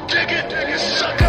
dig it, you sucker?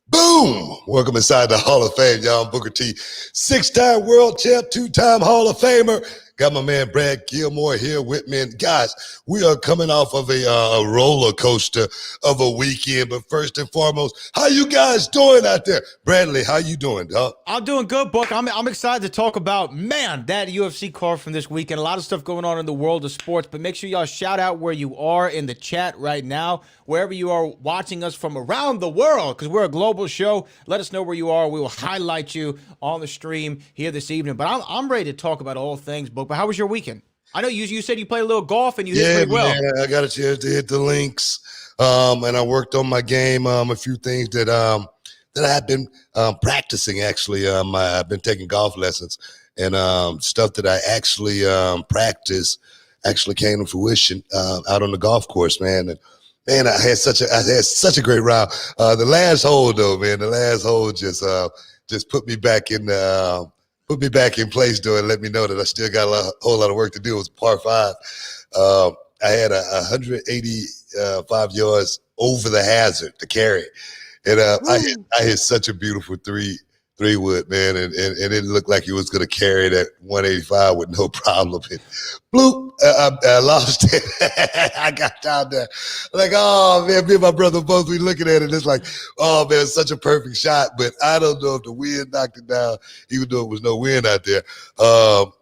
Boom! Welcome inside the Hall of Fame, y'all. I'm Booker T, 6-time world champ, 2-time Hall of Famer. Got my man Brad Gilmore here with me. And guys, we are coming off of a roller coaster of a weekend. But first and foremost, how you guys doing out there? Bradley, how you doing, dog? I'm doing good, Book. I'm excited to talk about, that UFC card from this weekend. A lot of stuff going on in the world of sports, but make sure y'all shout out where you are in the chat right now, wherever you are watching us from around the world, because we're a global show. Let us know where you are. We will highlight you on the stream here this evening. But I'm ready to talk about all things, Book. But how was your weekend? I know you said you played a little golf and you hit pretty well. Man, I got a chance to hit the links, and I worked on my game, a few things that I have been practicing, actually. I've been taking golf lessons, and stuff that I actually practice actually came to fruition out on the golf course, man. And man, I had such a great round. The last hole, though, man, just put me back in place, though, and let me know that I still got a whole lot of work to do. It was par 5. I had 185 yards over the hazard to carry. And I hit such a beautiful three wood, man, and it looked like he was going to carry that 185 with no problem. And bloop, I lost it. I got down there. Like, oh, man, me and my brother both be looking at it. It's like, oh, man, it's such a perfect shot. But I don't know if the wind knocked it down, even though it was no wind out there. But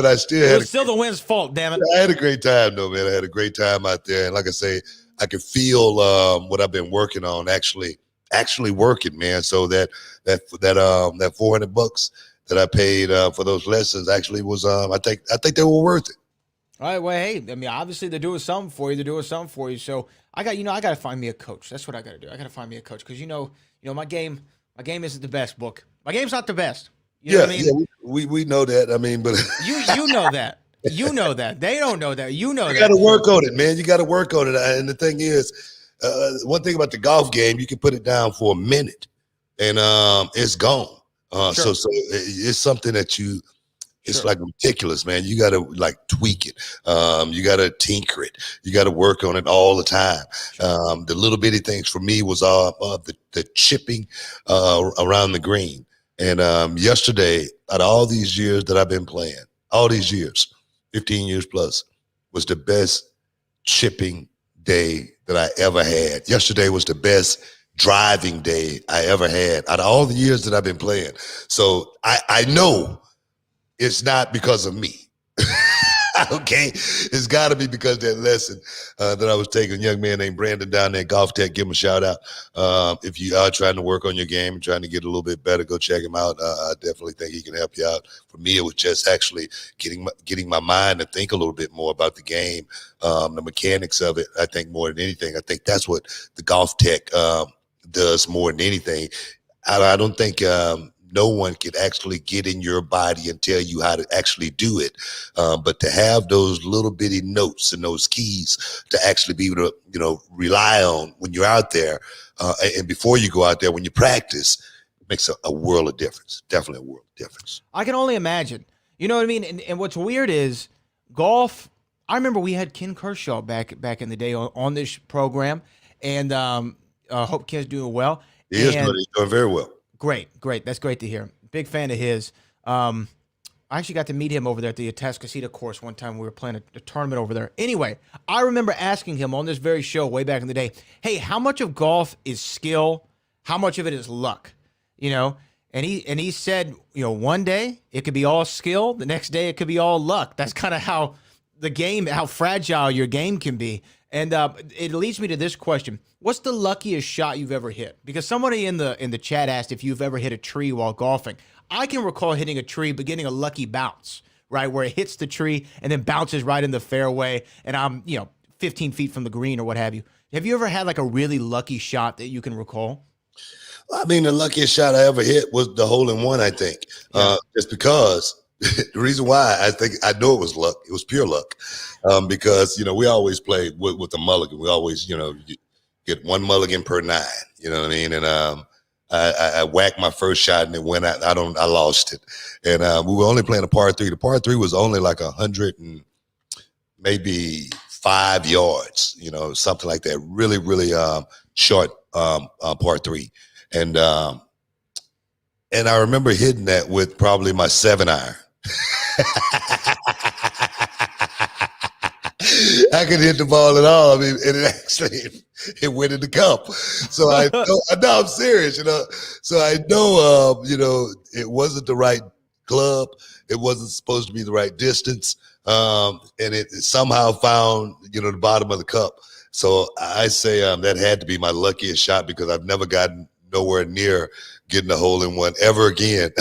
I still had still the wind's fault, damn it. I had a great time, though, man. I had a great time out there. And like I say, I could feel what I've been working on actually working, man. So that $400 that I paid for those lessons actually was I think they were worth it. All right, well, hey, I mean, obviously they're doing something for you. So I got to find me a coach. That's what I got to do. I got to find me a coach because you know my game isn't the best, Book. My game's not the best. You know what I mean? Yeah, we know that. I mean, but you know that. You know that. They don't know that. You know that. You got to work on it, man. You got to work on it. And the thing is, one thing about the golf game, you can put it down for a minute, and it's gone. Sure. So it's something that it's like ridiculous, man. You got to like tweak it. You got to tinker it. You got to work on it all the time. Sure. The little bitty things for me was the chipping around the green. And yesterday, out of all these years that I've been playing, all these years, 15 years plus, was the best chipping day that I ever had. Yesterday was the best driving day I ever had out of all the years that I've been playing. So I know it's not because of me. Okay, it's got to be because of that lesson that I was taking. A young man named Brandon down there at Golf Tech. Give him a shout out. If you are trying to work on your game and trying to get a little bit better, go check him out. I definitely think he can help you out. For me, it was just actually getting my mind to think a little bit more about the game, the mechanics of it. I think more than anything, I think that's what the Golf Tech does more than anything. I don't think no one can actually get in your body and tell you how to actually do it. But to have those little bitty notes and those keys to actually be able to, rely on when you're out there and before you go out there, when you practice, makes a world of difference. Definitely a world of difference. I can only imagine. You know what I mean? And what's weird is golf. I remember we had Ken Kershaw back in the day on this program, and hope Ken's doing well. He is, but he's doing very well. Great. That's great to hear. Big fan of his. I actually got to meet him over there at the Atascocita course one time. We were playing a tournament over there. Anyway, I remember asking him on this very show way back in the day, hey, how much of golf is skill? How much of it is luck? And he said, one day it could be all skill. The next day it could be all luck. That's kind of how how fragile your game can be. And it leads me to this question. What's the luckiest shot you've ever hit? Because somebody in the chat asked if you've ever hit a tree while golfing. I can recall hitting a tree but getting a lucky bounce, right, where it hits the tree and then bounces right in the fairway, and I'm 15 feet from the green or what have you. Have you ever had like a really lucky shot that you can recall? I mean, the luckiest shot I ever hit was the hole-in-one, I think. Yeah. Just because the reason why I know it was luck. It was pure luck, because we always play with the mulligan. We always get one mulligan per 9. You know what I mean? And I whacked my first shot and it went out. I lost it. And we were only playing a par three. The par three was only like 100 and maybe 5 yards, something like that. Really, really short par three. And I remember hitting that with probably my 7-iron. I could hit the ball at all. I mean, and it went in the cup. So I know I'm serious, So I know, it wasn't the right club. It wasn't supposed to be the right distance. And it somehow found, the bottom of the cup. So I say that had to be my luckiest shot because I've never gotten nowhere near getting a hole in one ever again.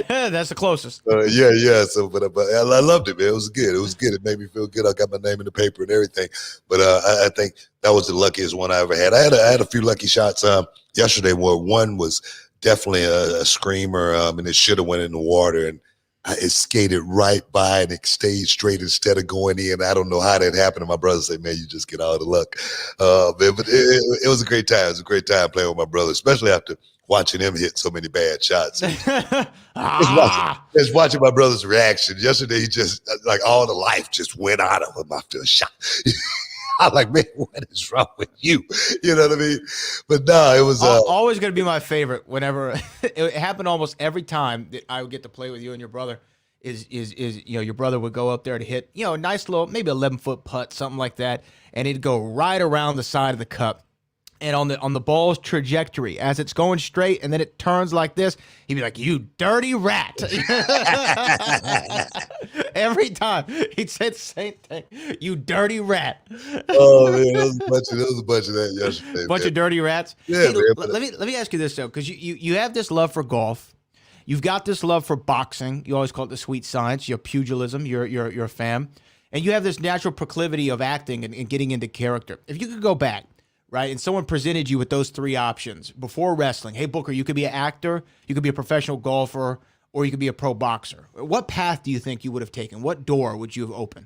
That's the closest. Yeah. So, but I loved it, man. It was good. It made me feel good. I got my name in the paper and everything. But I think that was the luckiest one I ever had. I had a few lucky shots yesterday. Where one was definitely a screamer, and it should have went in the water, and it skated right by and it stayed straight instead of going in. I don't know how that happened. And my brother said, "Man, you just get all the luck." Man, but it was a great time. It was a great time playing with my brother, especially after watching him hit so many bad shots. Just watching my brother's reaction. Yesterday, he just, like, all the life just went out of him after a shot. I'm like, man, what is wrong with you? You know what I mean? But no, it was always going to be my favorite. Whenever it happened, almost every time that I would get to play with you and your brother, is your brother would go up there to hit a nice little maybe 11-foot putt, something like that, and it'd go right around the side of the cup. And on the ball's trajectory, as it's going straight, and then it turns like this, he'd be like, "You dirty rat!" Every time he'd say the same thing, "You dirty rat!" Oh man, there was a bunch of that yesterday. Bunch of dirty rats. Yeah, hey, man. Let me ask you this though, because you have this love for golf, you've got this love for boxing. You always call it the sweet science. Your pugilism. You're a fan, and you have this natural proclivity of acting and getting into character. If you could go back. Right, and someone presented you with those 3 options before wrestling. Hey, Booker, you could be an actor, you could be a professional golfer, or you could be a pro boxer. What path do you think you would have taken? What door would you have opened?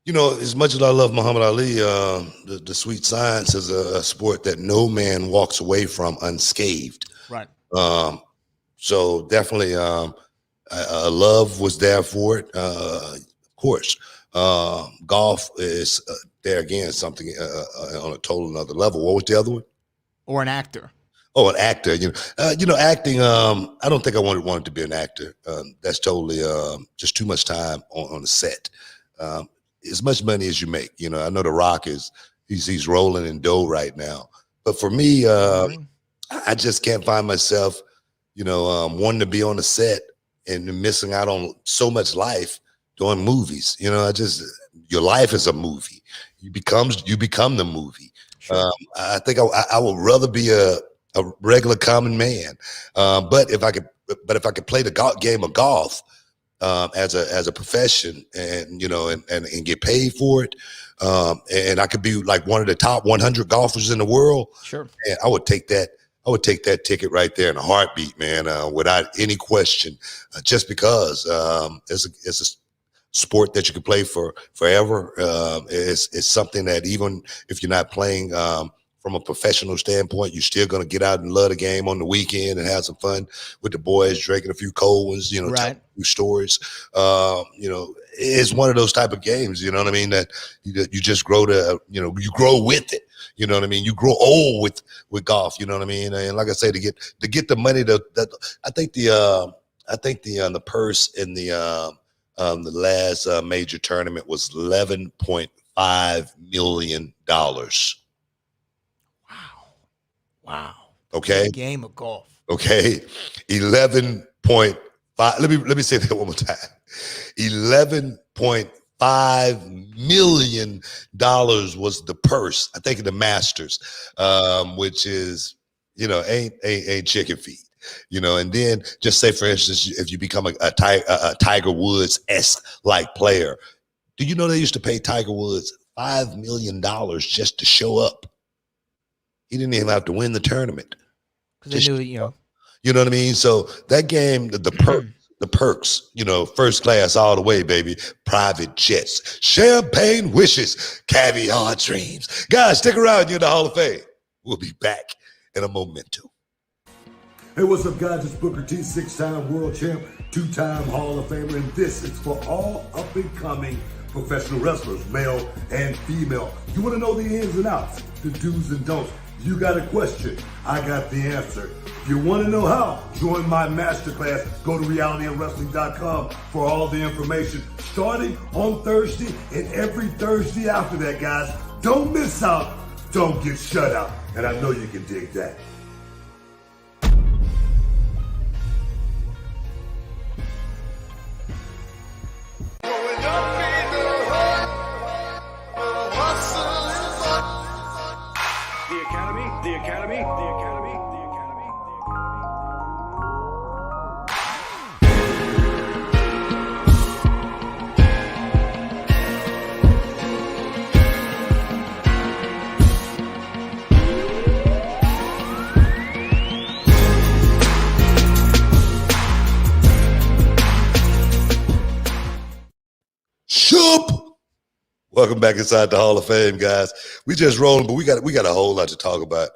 As much as I love Muhammad Ali, the sweet science is a sport that no man walks away from unscathed. Right. So definitely, a love was there for it. Of course, golf is. There again, something on a total another level. What was the other one? Or an actor. Oh, an actor. Acting. I don't think I wanted to be an actor. That's totally just too much time on the set. As much money as you make. I know The Rock he's rolling in dough right now. But for me, I just can't find myself, wanting to be on the set and missing out on so much life doing movies. Your life is a movie. You become the movie. Sure. I think I would rather be a regular common man. But if I could play the game of golf as a profession, and and get paid for it, and I could be like one of the top 100 golfers in the world. Sure. And I would take that. I would take that ticket right there in a heartbeat, man, without any question. Just because it's a sport that you can play for forever. It's something that even if you're not playing from a professional standpoint, you're still going to get out and love the game on the weekend and have some fun with the boys, drinking a few cold ones, right. Telling a few stories. It's one of those type of games, you know what I mean, that you just grow to, you grow with it. You know what I mean? You grow old with golf, you know what I mean? And like I say, to get the money I think the purse in the last major tournament was $11.5 million. Wow. Okay. Game of golf. Okay. 11.5. Let me say that one more time. $11.5 million was the purse. I think in the Masters, which is, ain't chicken feed. And then just say, for instance, if you become a Tiger Woods-esque like player, do you know they used to pay Tiger Woods $5 million just to show up? He didn't even have to win the tournament. Because they knew, You know what I mean? So that game, the perks, first class all the way, baby. Private jets, champagne wishes, caviar dreams. Guys, stick around. You're in the Hall of Fame. We'll be back and a memento. Hey, what's up, guys? It's Booker T, 6-time world champ, 2-time Hall of Famer, and this is for all up-and-coming professional wrestlers, male and female. You want to know the ins and outs, the do's and don'ts. You got a question, I got the answer. If you want to know how, join my masterclass. Go to realityofwrestling.com for all the information, starting on Thursday and every Thursday after that, guys. Don't miss out. Don't get shut out. And I know you can dig that. The Academy. Shoop! Welcome back inside the Hall of Fame, guys. We just rolling, but we got a whole lot to talk about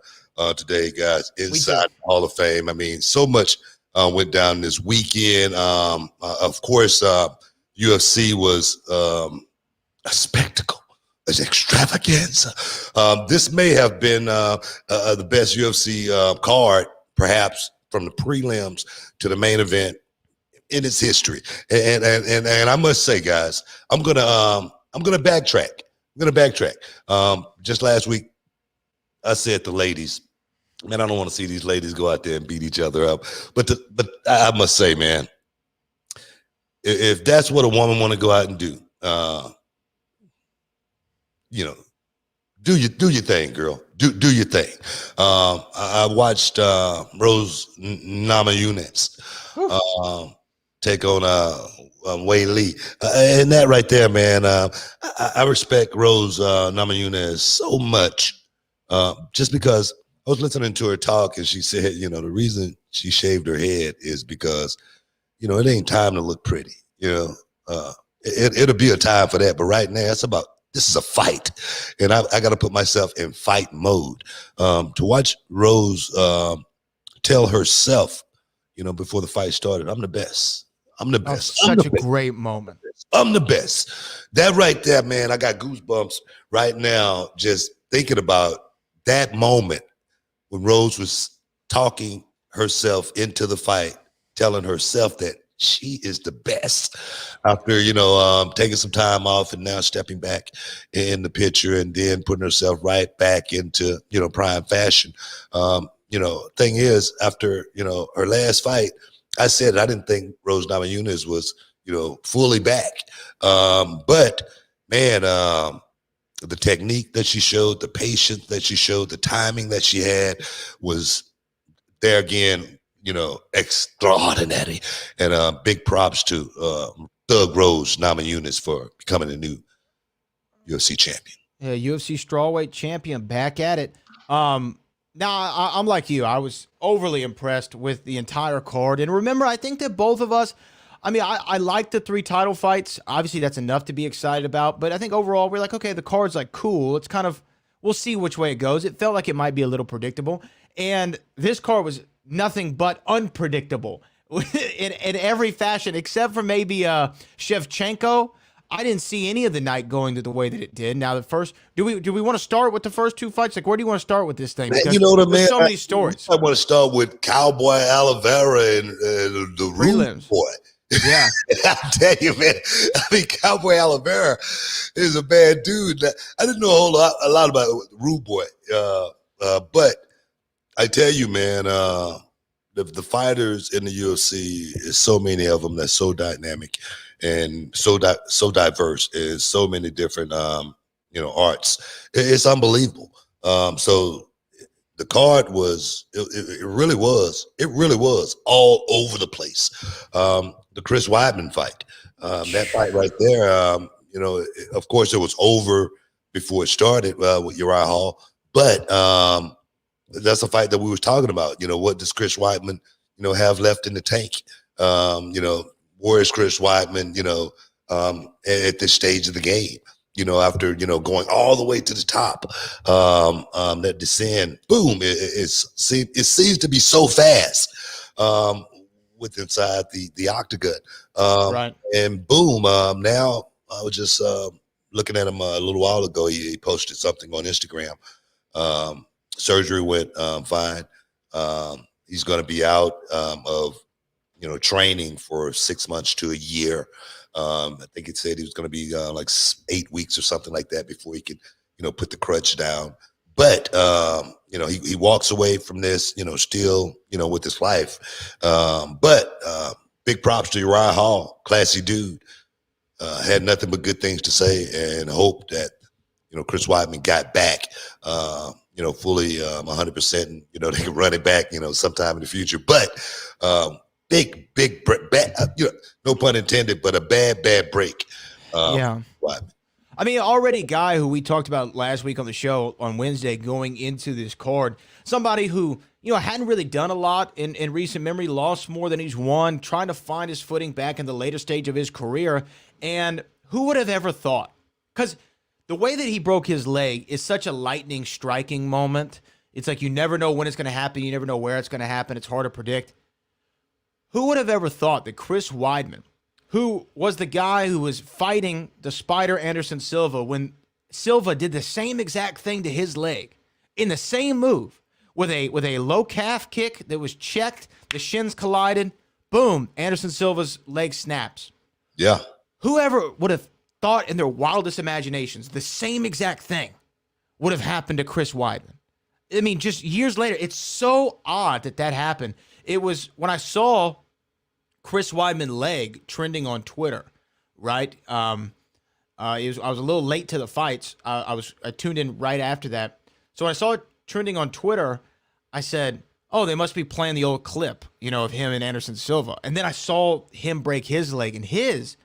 today, guys. Inside the Hall of Fame. I mean, so much went down this weekend. Of course, UFC was a spectacle, an extravaganza. This may have been the best UFC card, perhaps from the prelims to the main event in its history. And I must say, guys, I'm gonna backtrack. Just last week, I said to ladies, man, I don't want to see these ladies go out there and beat each other up. But I must say, man, if that's what a woman want to go out and do, do your thing, girl. Do your thing. I watched Rose Namajunas take on Wei Lee, and that right there, man. I respect Rose Namajunas so much, just because I was listening to her talk, and she said, the reason she shaved her head is because, it ain't time to look pretty. It'll be a time for that, but right now this is a fight, and I got to put myself in fight mode. To watch Rose tell herself, before the fight started, I'm the best. I'm the best. Such a great moment. I'm the best. That right there, man, I got goosebumps right now just thinking about that moment when Rose was talking herself into the fight, telling herself that she is the best after, taking some time off and now stepping back in the picture and then putting herself right back into, prime fashion. Thing is, after, her last fight, I said I didn't think Rose Namajunas was, fully back. But man, the technique that she showed, the patience that she showed, the timing that she had was there again, extraordinary. And big props to Thug Rose Namajunas for becoming a new UFC champion. Yeah, UFC strawweight champion, back at it. Now, I'm like you. I was overly impressed with the entire card. And remember, I think that both of us, I like the 3 title fights. Obviously, that's enough to be excited about. But I think overall, we're like, okay, the card's like cool. It's kind of, we'll see which way it goes. It felt like it might be a little predictable. And this card was nothing but unpredictable in every fashion, except for maybe Shevchenko. I didn't see any of the night going the way that it did. Now, the first, do we want to start with the first 2 fights? Like, where do you want to start with this thing? Because there's so many stories. I want to start with Cowboy Oliveira and the Rude Boy. Yeah. I tell you, man, Cowboy Oliveira is a bad dude. I didn't know a lot about Rude Boy. But I tell you, man, the fighters in the UFC is so many of them that's so dynamic and so diverse in so many different arts. It's unbelievable. So the card was it really was all over the place. The Chris Weidman fight, that fight right there, of course it was over before it started with Uriah Hall, but that's a fight that we was talking about. What does Chris Weidman have left in the tank? Where is Chris Weidman, at this stage of the game? after, going all the way to the top, that descent, boom, it seems to be so fast, with inside the octagon. Right. And boom, now I was just looking at him a little while ago. He posted something on Instagram. Surgery went fine. He's going to be out of training for 6 months to a year. I think it said he was going to be like 8 weeks or something like that before he could, put the crutch down. But he walks away from this, still, with his life. But big props to Uriah Hall, classy dude. Had nothing but good things to say, and hope that Chris Weidman got back, fully 100%. And, they can run it back, sometime in the future. But big, bad, no pun intended, but a bad break. Yeah. Weidman. I mean, already a guy who we talked about last week on the show on Wednesday going into this card, somebody who, hadn't really done a lot in recent memory, lost more than he's won, trying to find his footing back in the later stage of his career. And who would have ever thought? Because the way that he broke his leg is such a lightning striking moment. It's like you never know when it's going to happen. You never know where it's going to happen. It's hard to predict. Who would have ever thought that Chris Weidman, who was the guy who was fighting the Spider Anderson Silva when Silva did the same exact thing to his leg in the same move with a low calf kick that was checked, the shins collided, boom, Anderson Silva's leg snaps. Yeah. Whoever would have thought in their wildest imaginations the same exact thing would have happened to Chris Weidman? I mean, just years later, it's so odd that happened. It was when I saw Chris Weidman leg trending on Twitter, right? I was a little late to the fights. I tuned in right after that. So when I saw it trending on Twitter, I said, oh, they must be playing the old clip, of him and Anderson Silva. And then I saw him break his leg, and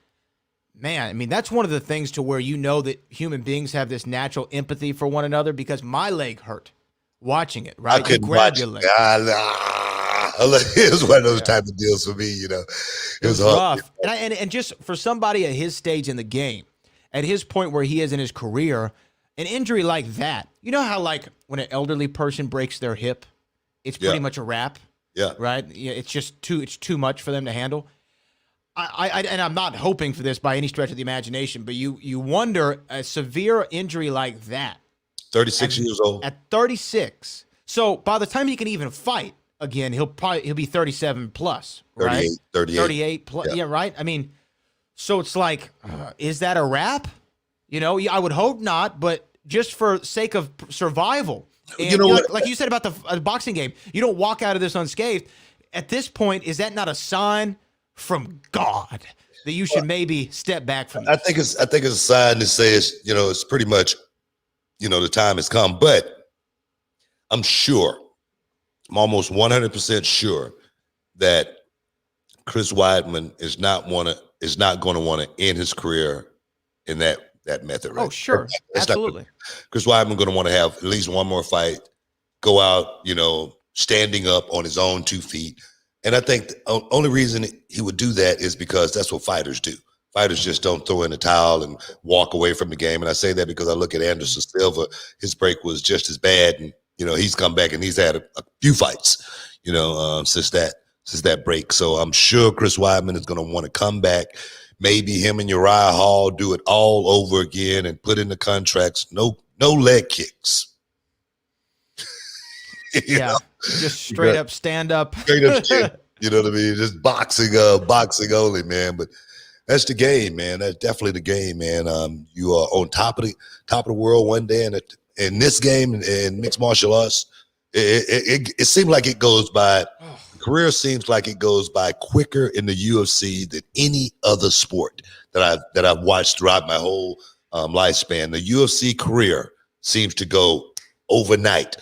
man, I mean, that's one of the things to where that human beings have this natural empathy for one another, because my leg hurt watching it, right? I couldn't watch your leg. It was one of those type of deals for me, It was rough. And just for somebody at his stage in the game, at his point where he is in his career, an injury like that, how like when an elderly person breaks their hip, it's pretty much a wrap. Yeah. Right? Yeah, it's too much for them to handle. And I'm not hoping for this by any stretch of the imagination, but you wonder, a severe injury like that. 36 years old. At 36. So by the time he can even fight again, he'll be 37 plus, right? 38 plus. Yeah, right? I mean, so it's like, is that a wrap? I would hope not, but just for sake of survival. And, what? Like you said about the boxing game, you don't walk out of this unscathed. At this point, is that not a sign from God that you should maybe step back from this? I think it's a sign that says, it's pretty much, the time has come. But I'm almost 100% sure that Chris Weidman is not going to want to end his career in that method. Right? Oh, sure. Absolutely. Chris Weidman going to want to have at least one more fight, go out, standing up on his own 2 feet. And I think the only reason he would do that is because that's what fighters do. Fighters just don't throw in the towel and walk away from the game. And I say that because I look at Anderson Silva. His break was just as bad. And, he's come back and he's had a few fights, since that break. So I'm sure Chris Weidman is going to want to come back. Maybe him and Uriah Hall do it all over again and put in the contracts. No leg kicks. Yeah. Just straight up stand up. Straight up stand, you know what I mean? Just boxing only, man. But that's the game, man. That's definitely the game, man. You are on top of the world one day, and in this game in mixed martial arts, it seems like it goes by. Career seems like it goes by quicker in the UFC than any other sport that I've watched throughout my whole lifespan. The UFC career seems to go overnight.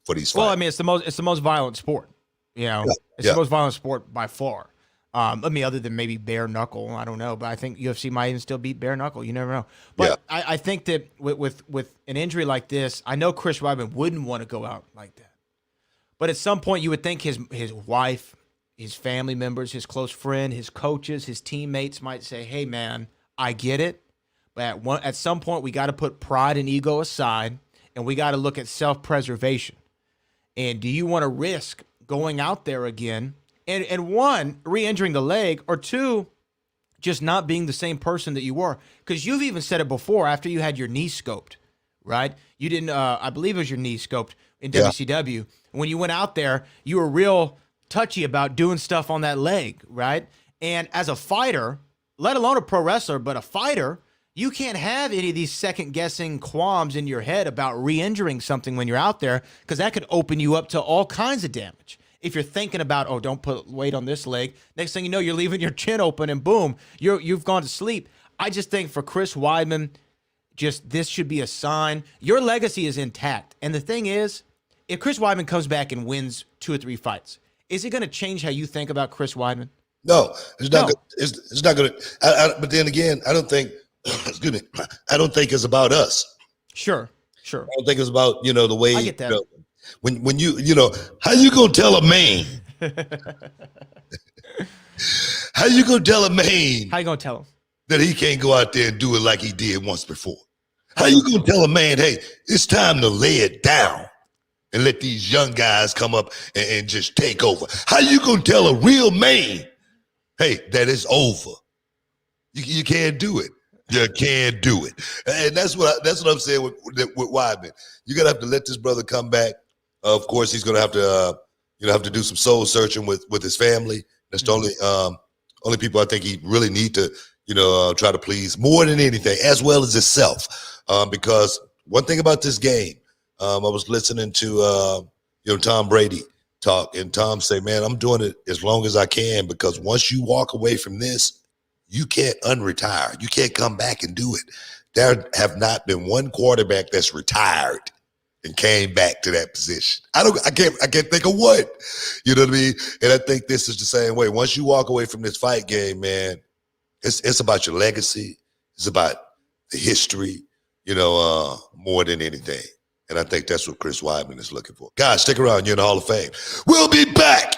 For these fights. Well, I mean, it's the most violent sport. It's the most violent sport by far. Other than maybe bare knuckle, I don't know, but I think UFC might even still beat bare knuckle. You never know. But I think that with an injury like this, I know Chris Weidman wouldn't want to go out like that. But at some point, you would think his wife, his family members, his close friend, his coaches, his teammates might say, "Hey, man, I get it, But at some point, we got to put pride and ego aside, and we got to look at self-preservation. And do you want to risk going out there again and one, re-injuring the leg, or two, just not being the same person that you were? Because you've even said it before after you had your knee scoped, right? You didn't, I believe it was your knee scoped in WCW. When you went out there, you were real touchy about doing stuff on that leg, right? And as a fighter, let alone a pro wrestler, but a fighter, you can't have any of these second-guessing qualms in your head about re-injuring something when you're out there, because that could open you up to all kinds of damage. If you're thinking about, oh, don't put weight on this leg, next thing you know, you're leaving your chin open, and boom, you've gone to sleep. I just think for Chris Weidman, this should be a sign. Your legacy is intact. And the thing is, if Chris Weidman comes back and wins 2 or 3 fights, is it going to change how you think about Chris Weidman? No, it's not. No. It's not going to. But then again, I don't think. Excuse me. I don't think it's about us. Sure. I don't think it's about the way. I get that. When you how you gonna tell a man? How you gonna tell a man? How you gonna tell him that he can't go out there and do it like he did once before? How you gonna tell a man, hey, it's time to lay it down and let these young guys come up and just take over? How you gonna tell a real man, hey, that it's over? You can't do it. You can't do it. And that's what I'm saying with Weidman. You're gonna have to let this brother come back. Of course, he's gonna have to have to do some soul searching with his family. That's the only people I think he really need to try to please more than anything, as well as himself. Because one thing about this game, I was listening to Tom Brady talk, and Tom say, man, I'm doing it as long as I can, because once you walk away from this, you can't unretire. You can't come back and do it. There have not been one quarterback that's retired and came back to that position. I can't think of one. You know what I mean? And I think this is the same way. Once you walk away from this fight game, man, it's about your legacy. It's about the history, more than anything. And I think that's what Chris Weidman is looking for. Guys, stick around. You're in the Hall of Fame. We'll be back.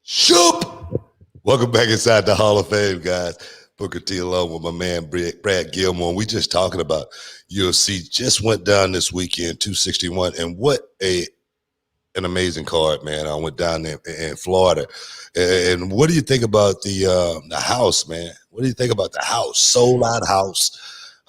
Shoop! Welcome back inside the Hall of Fame, guys. Booker T along with my man Brad Gilmore. We just talking about UFC. Just went down this weekend, 261, and what an amazing card, man. I went down there in Florida. And what do you think about the house, man? What do you think about the house? Sold out house,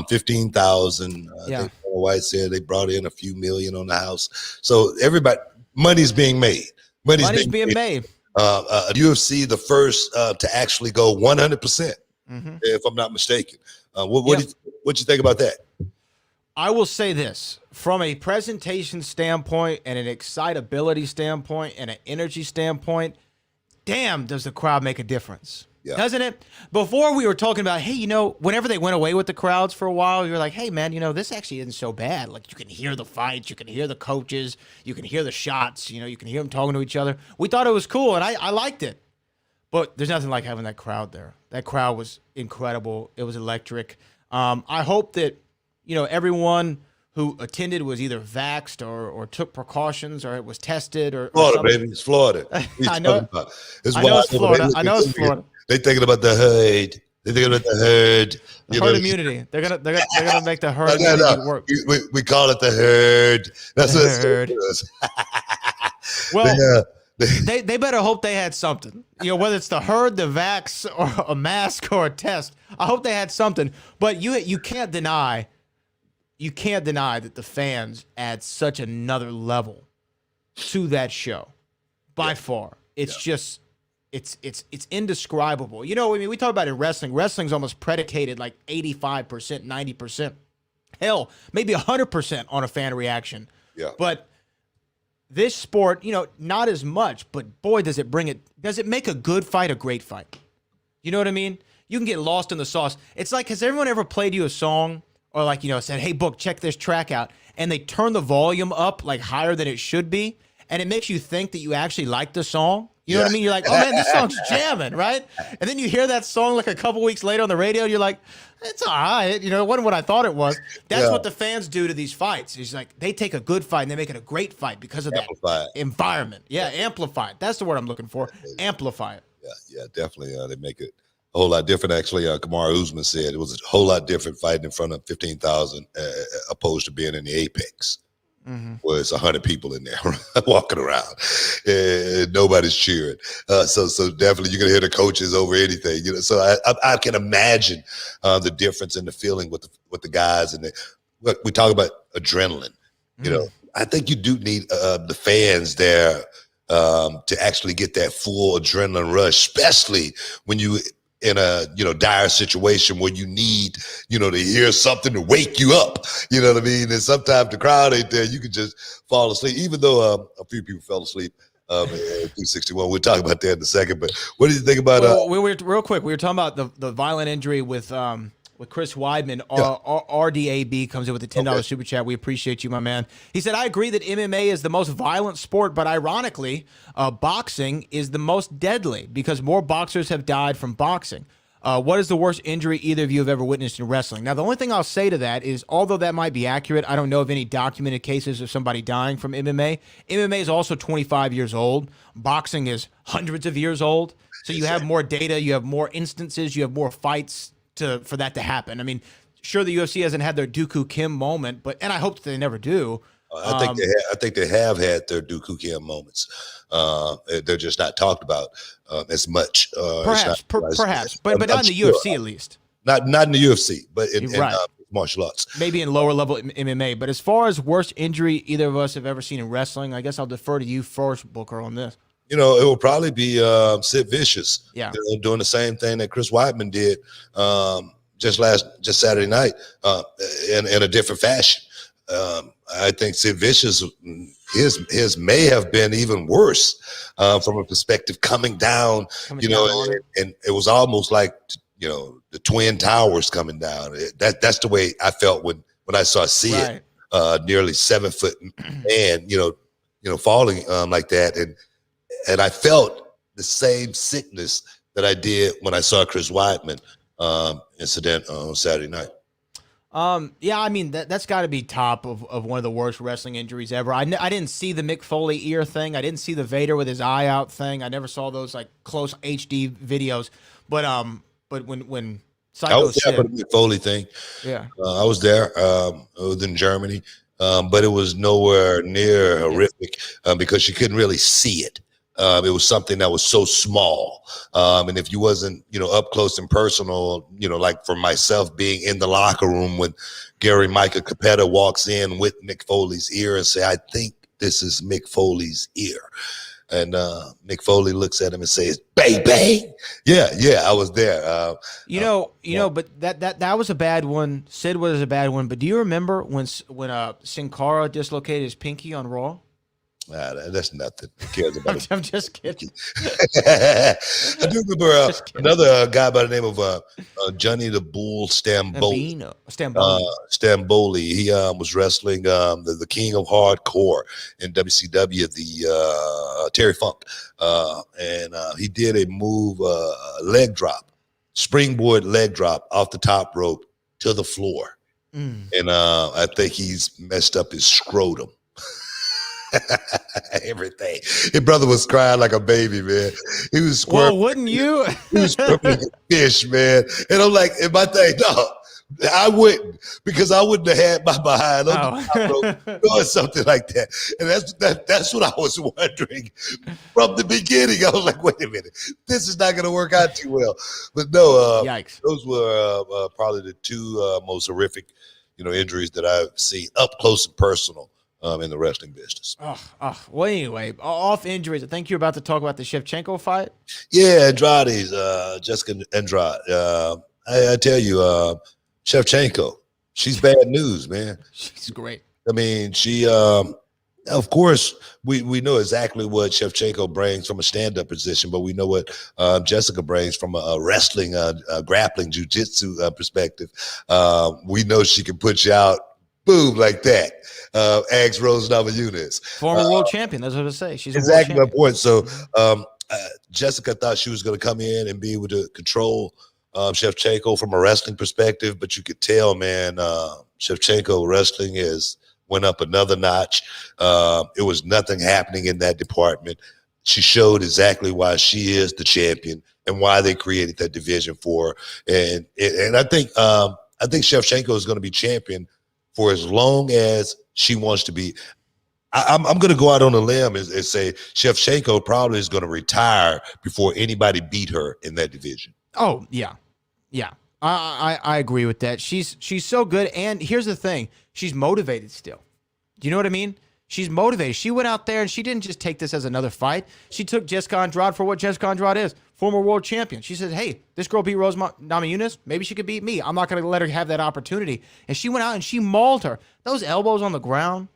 15,000. Yeah. White said they brought in a few million on the house. So everybody, money's being made. Money's being made. UFC, the first to actually go 100%, if I'm not mistaken. What you think about that? I will say this, from a presentation standpoint and an excitability standpoint and an energy standpoint, damn, does the crowd make a difference. Yeah. Doesn't it? Before we were talking about, hey, whenever they went away with the crowds for a while, you were like, hey, man, this actually isn't so bad. Like, you can hear the fights, you can hear the coaches, you can hear the shots, you can hear them talking to each other. We thought it was cool, and I liked it. But there's nothing like having that crowd there. That crowd was incredible. It was electric. I hope that, everyone who attended was either vaxxed or took precautions or it was tested or Florida, something. Baby. It's Florida. I know it's Florida. I know it's Florida. They thinking about the herd. They're thinking about the herd. The herd immunity. They're gonna make the herd immunity work. We call it the herd. That's the herd. Well, they better hope they had something. You know, whether it's the herd, the vax, or a mask or a test. I hope they had something. But you can't deny that the fans add such another level to that show. By far. It's just it's indescribable. You know, I mean, we talk about it in wrestling. Wrestling's almost predicated like 85%, 90%. Hell, maybe 100% on a fan reaction. Yeah. But this sport, you know, not as much, but boy, does it make a good fight a great fight. You know what I mean? You can get lost in the sauce. It's like, has everyone ever played you a song or like, you know, said, hey, Book, check this track out, and they turn the volume up like higher than it should be, and it makes you think that you actually like the song? You know what I mean? You're like, oh man, this song's jamming, right? And then you hear that song like a couple weeks later on the radio, and you're like, it's all right. You know, it wasn't what I thought it was. That's what the fans do to these fights. It's like they take a good fight and they make it a great fight because of that environment. Yeah, amplify it. That's the word I'm looking for. Amplify it. Yeah, definitely. They make it a whole lot different. Actually, Kamaru Usman said it was a whole lot different fighting in front of 15,000 opposed to being in the Apex. Where it's 100 people in there walking around and nobody's cheering. So definitely you're gonna hear the coaches over anything, you know. So I can imagine the difference in the feeling with the guys, and look, we talk about adrenaline. You know, I think you do need the fans there to actually get that full adrenaline rush, especially when you in a dire situation where you need to hear something to wake you up, you know what I mean? And sometimes the crowd ain't there, you can just fall asleep, even though a few people fell asleep at 261. We'll talk about that in a second, but what do you think about real quick, we were talking about the violent injury with Chris Weidman. RDAB comes in with a $10 super chat. We appreciate you, my man. He said, I agree that MMA is the most violent sport, but ironically, boxing is the most deadly because more boxers have died from boxing. What is the worst injury either of you have ever witnessed in wrestling? Now, the only thing I'll say to that is, although that might be accurate, I don't know of any documented cases of somebody dying from MMA. MMA is also 25 years old. Boxing is hundreds of years old. So you have more data, you have more instances, you have more fights for that to happen. I mean, sure, the UFC hasn't had their Dooku Kim moment, and I hope that they never do. I think they have had their Dooku Kim moments. They're just not talked about as much. Perhaps, but not in the UFC at least. Not in the UFC, but in martial arts. Maybe in lower level MMA. But as far as worst injury either of us have ever seen in wrestling, I guess I'll defer to you first, Booker, on this. It will probably be Sid Vicious. Yeah, doing the same thing that Chris Weidman did just Saturday night in a different fashion. I think Sid Vicious, his may have been even worse from a perspective coming down. And it was almost like the Twin Towers coming down. That's the way I felt when I saw Sid, nearly 7 foot man, falling like that. And I felt the same sickness that I did when I saw Chris Weidman incident on Saturday night. Yeah, I mean, that's got to be top of one of the worst wrestling injuries ever. I didn't see the Mick Foley ear thing. I didn't see the Vader with his eye out thing. I never saw those like close HD videos. But when Psycho I was there for the Mick Foley thing. Yeah, I was there. It was in Germany, but it was nowhere near horrific because you couldn't really see it. It was something that was so small. And if you wasn't, up close and personal, like for myself being in the locker room when Gary Micah Capetta walks in with Mick Foley's ear and say, I think this is Mick Foley's ear. And Mick Foley looks at him and says, "Baby." Yeah, I was there. But that was a bad one. Sid was a bad one. But do you remember when Sin Cara dislocated his pinky on Raw? That's nothing. Who cares about it? I'm just kidding. I do remember another guy by the name of Johnny the Bull Stamboli. Stamboli. He was wrestling the King of Hardcore in WCW, the Terry Funk, and he did a move, leg drop, springboard leg drop off the top rope to the floor, and I think he's messed up his scrotum. Everything. His brother was crying like a baby, man. He was squirming. Well, wouldn't you? He was squirming like a fish, man. And I'm like, in my thing, no, I wouldn't, because I wouldn't have had my behind on the top rope doing something like that. And that's what I was wondering from the beginning. I was like, wait a minute, this is not going to work out too well. But no, Yikes. those were probably the two most horrific, injuries that I've seen up close and personal in the wrestling business. Well, anyway, off injuries. I think you're about to talk about the Shevchenko fight. Yeah, Andrade's Jessica Andrade. I tell you, Shevchenko, she's bad news, man. She's great. I mean, she, of course, we know exactly what Shevchenko brings from a stand-up position, but we know what Jessica brings from a wrestling, grappling, jiu-jitsu perspective. We know she can put you out, boom, like that. Ask Rose Namajunas. Former world champion, that's what I say. She's exactly a world my point. So Jessica thought she was going to come in and be able to control Shevchenko from a wrestling perspective, but you could tell, man, Shevchenko wrestling went up another notch. It was nothing happening in that department. She showed exactly why she is the champion and why they created that division for her. And I think Shevchenko is going to be champion for as long as she wants to be. I'm going to go out on a limb and say Shevchenko probably is going to retire before anybody beat her in that division. Oh, yeah. Yeah. I agree with that. She's so good. And here's the thing. She's motivated still. Do you know what I mean? She's motivated. She went out there and she didn't just take this as another fight. She took Jessica Andrade for what Jessica Andrade is, former world champion. She said, hey, this girl beat Rose Namajunas. Maybe she could beat me. I'm not going to let her have that opportunity. And she went out and she mauled her. Those elbows on the ground,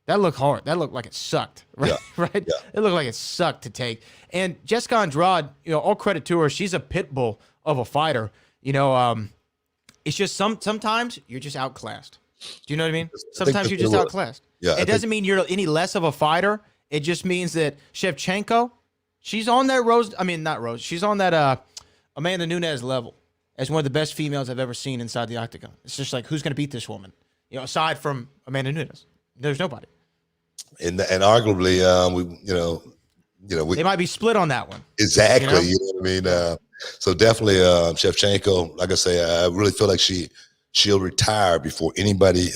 that looked hard. That looked like it sucked, right? Yeah. Right? Yeah. It looked like it sucked to take. And Jessica Andrade, all credit to her. She's a pit bull of a fighter. It's just sometimes you're just outclassed. Do you know what I mean? Sometimes you're just outclassed. Yeah, it doesn't mean you're any less of a fighter. It just means that Shevchenko, she's on that she's on that Amanda Nunes level as one of the best females I've ever seen inside the octagon. It's just like, who's going to beat this woman? Aside from Amanda Nunes, there's nobody. And arguably, they might be split on that one. Exactly. You know what I mean? So definitely Shevchenko, like I say, I really feel like she'll retire before anybody,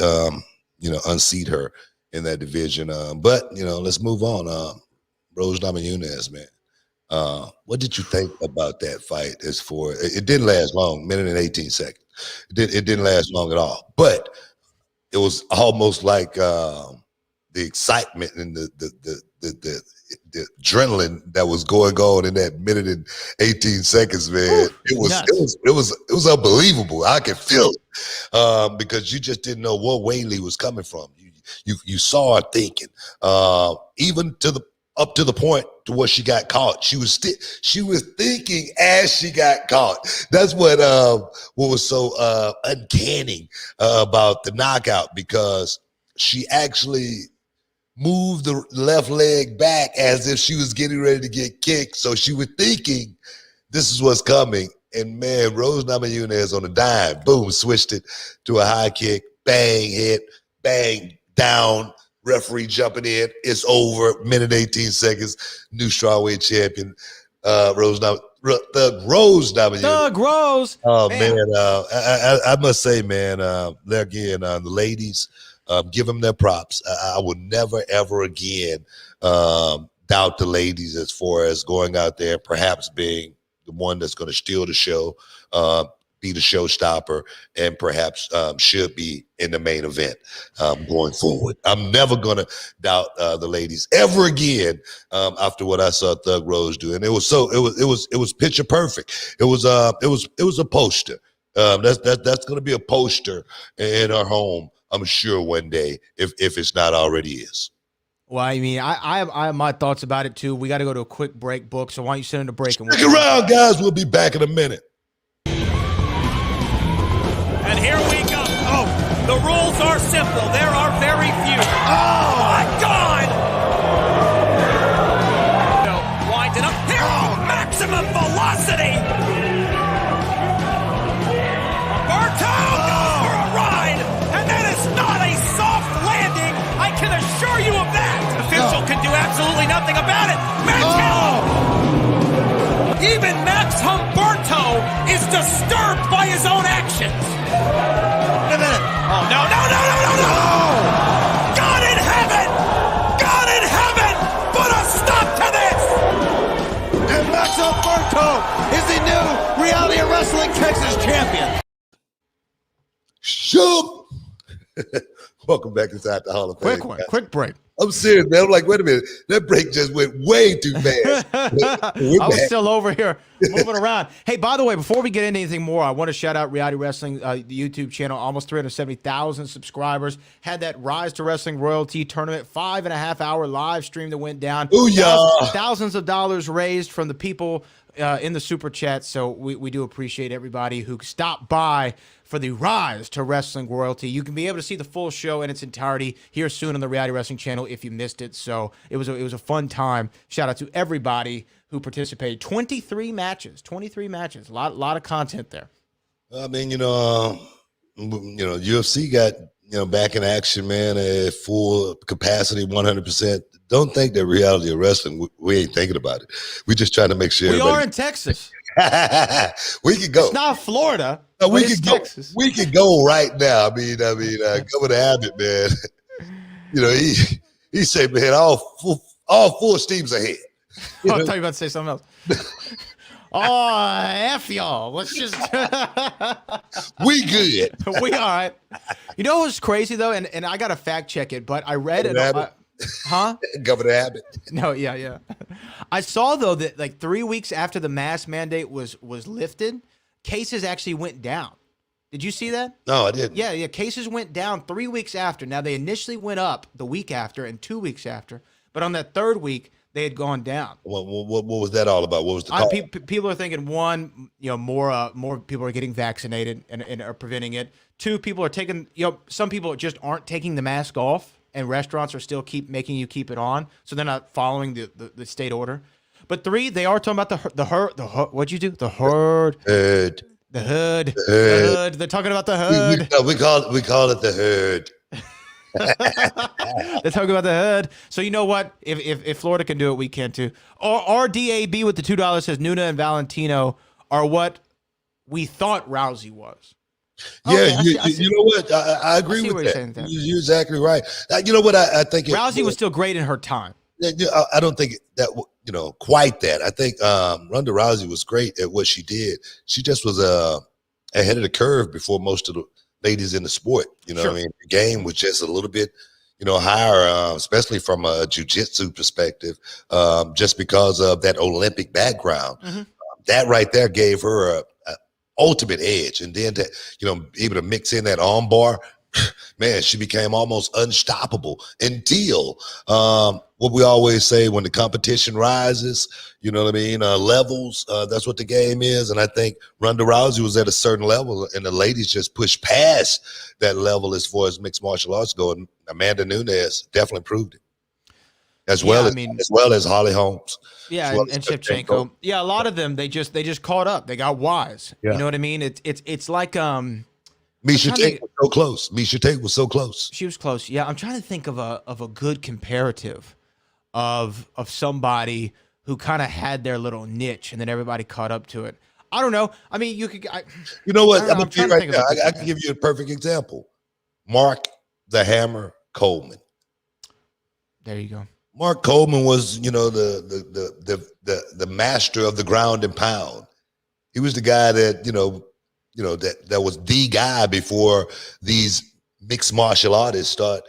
unseat her in that division. But let's move on. Rose Namajunas, man. What did you think about that fight? It didn't last long, minute and 18 seconds. It didn't last long at all. But it was almost like the excitement and the adrenaline that was going on in that minute and 18 seconds, man. It was unbelievable. I could feel it because you just didn't know what Whaley was coming from. You saw her thinking, even up to the point to where she got caught. She was thinking as she got caught. That's what was so uncanny about the knockout, because she actually moved the left leg back as if she was getting ready to get kicked. So she was thinking this is what's coming. And man, Rose Namajunas on a dime, boom, switched it to a high kick, bang, hit, bang, down, referee jumping in. It's over, minute 18 seconds, new strawweight champion, Rose Namajunas. Thug Rose. Oh, man, I must say, man, there again, the ladies, give them their props. I will never, ever again doubt the ladies as far as going out there, perhaps being the one that's going to steal the show, be the showstopper, and perhaps should be in the main event going forward. I'm never going to doubt the ladies ever again after what I saw Thug Rose do, and it was picture perfect. It was a poster. That's going to be a poster in our home, I'm sure, one day, if it's not already is. Well, I mean, I have my thoughts about it too. We got to go to a quick break, Book. So why don't you send in a break? And Stick around, guys. We'll be back in a minute. And here we go. Oh, the rules are simple. There are very few. Oh, my God! No, winding up here. Oh, maximum velocity. Bartow goes for a ride, and that is not a soft landing. I can assure you of that. Official can do absolutely nothing about it. Even Max Humberto is disturbed by his own actions. Wrestling Texas champion. Shoop. Welcome back inside the Hall of Fame. Quick one, quick break. I'm serious, man. I'm like, wait a minute. That break just went way too fast. I was still over here moving around. Hey, by the way, before we get into anything more, I want to shout out Reality Wrestling, the YouTube channel, almost 370,000 subscribers. Had that Rise to Wrestling Royalty Tournament, 5.5-hour live stream that went down. Booyah. Thousands of dollars raised from the people in the super chat. So we do appreciate everybody who stopped by for the Rise to Wrestling Royalty. You can be able to see the full show in its entirety here soon on the Reality Wrestling channel if you missed it. So it was a fun time. Shout out to everybody who participated. 23 matches. A lot of content there. I mean, UFC got back in action, man, at full capacity, 100%. Don't think that Reality of Wrestling, we ain't thinking about it. We just trying to make sure we are in Texas. We can go. It's not Florida. No, we it's can go. Texas. We can go right now. I mean, Governor Abbott, man. He said, man, all full steams ahead. I thought you were about to say something else. Oh, F y'all. Let's just we good. We all right. You know what's crazy though, and I gotta fact check it, but I read it. Huh? Governor Abbott. No, yeah. I saw though that like 3 weeks after the mask mandate was lifted, cases actually went down. Did you see that? No, I didn't. Yeah. Cases went down 3 weeks after. Now they initially went up the week after and 2 weeks after, but on that third week they had gone down. What was that all about? What was the call? People are thinking one, more people are getting vaccinated and are preventing it. Two, people are taking, some people just aren't taking the mask off, and restaurants are still making you keep it on, so they're not following the state order. But three, they are talking about the herd. What'd you do? The herd. The hood. They're talking about the hood. We call it the herd. They're talking about the hood. So you know what? If Florida can do it, we can too. Or RDAB with the $2 says Nuna and Valentino are what we thought Rousey was. Yeah, Okay, you know what? I agree with that. You're exactly right. You know what? I think Rousey was still great in her time. I don't think that quite that. I think Ronda Rousey was great at what she did. She just was ahead of the curve before most of the ladies in the sport. Sure. What I mean, the game was just a little bit higher, especially from a jiu-jitsu perspective, just because of that Olympic background. Mm-hmm. That right there gave her a ultimate edge, and then to able to mix in that arm bar, man, she became almost unstoppable until what we always say, when the competition rises, levels, that's what the game is. And I think Ronda Rousey was at a certain level, and the ladies just pushed past that level as far as mixed martial arts go, and Amanda Nunes definitely proved it. As well as Holly Holmes. Yeah, and Shevchenko. Yeah, a lot of them, they just caught up. They got wise. Yeah. You know what I mean? It's like Miesha Tate was so close. Miesha Tate was so close. She was close. Yeah, I'm trying to think of a good comparative of somebody who kind of had their little niche and then everybody caught up to it. I don't know. I mean, you could. You know what? I'm trying to think of I can give you a perfect example. Mark the Hammer Coleman. There you go. Mark Coleman was, the master of the ground and pound. He was the guy that, that was the guy before these mixed martial artists start,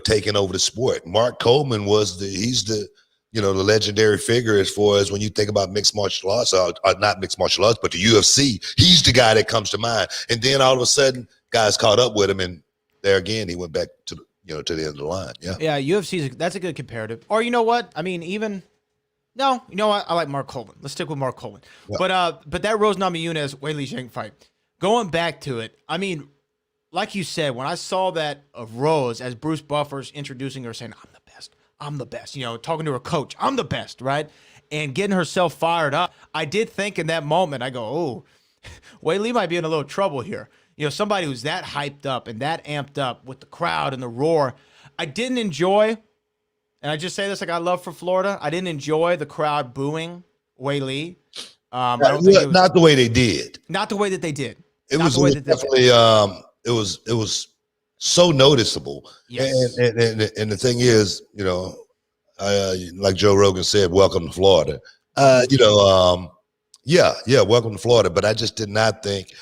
taking over the sport. Mark Coleman he's the legendary figure as far as when you think about mixed martial arts, or not mixed martial arts, but the UFC. He's the guy that comes to mind. And then all of a sudden, guys caught up with him, and there again, he went back to the to the end of the line. Yeah, UFC, that's a good comparative. Or you know what? I mean, no, you know what? I like Mark Coleman. Let's stick with Mark Coleman. Yeah. But that Rose Namajunas Weili Zhang fight, going back to it, I mean, like you said, when I saw that of Rose as Bruce Buffer's introducing her, saying, I'm the best, talking to her coach, I'm the best, right? And getting herself fired up, I did think in that moment, I go, oh, Weili might be in a little trouble here. Somebody who's that hyped up and that amped up with the crowd and the roar. I didn't enjoy, and I just say this like I love for Florida, I didn't enjoy the crowd booing Weili. I don't think it was, not the way they did. Not the way that they did. It was definitely it was so noticeable. Yes. And the thing is, like Joe Rogan said, welcome to Florida. Yeah, welcome to Florida. But I just did not think,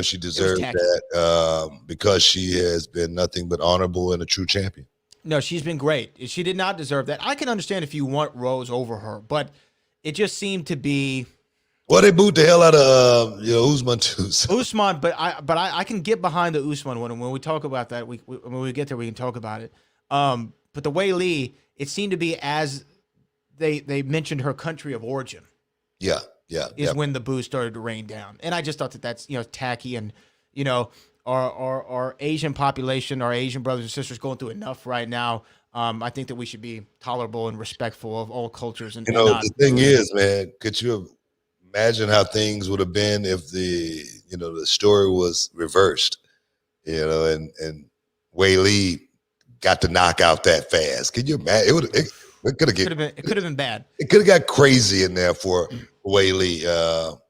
she deserved tacky. that because she has been nothing but honorable and a true champion. No, she's been great. She did not deserve that. I can understand if you want Rose over her, but it just seemed to be. Well, they booed the hell out of Usman too. So. Usman, but I can get behind the Usman one, and when we talk about that, when we get there, we can talk about it. But the Wei Lee, it seemed to be as they mentioned her country of origin. Yeah. Is when the boo started to rain down, and I just thought that's tacky, and our Asian population, our Asian brothers and sisters going through enough right now. I think that we should be tolerable and respectful of all cultures. And the thing is, man, could you imagine how things would have been if the story was reversed, and Wei Lee got to knock out that fast? Can you imagine? It could have been bad. It could have got crazy in there for Wei Lee,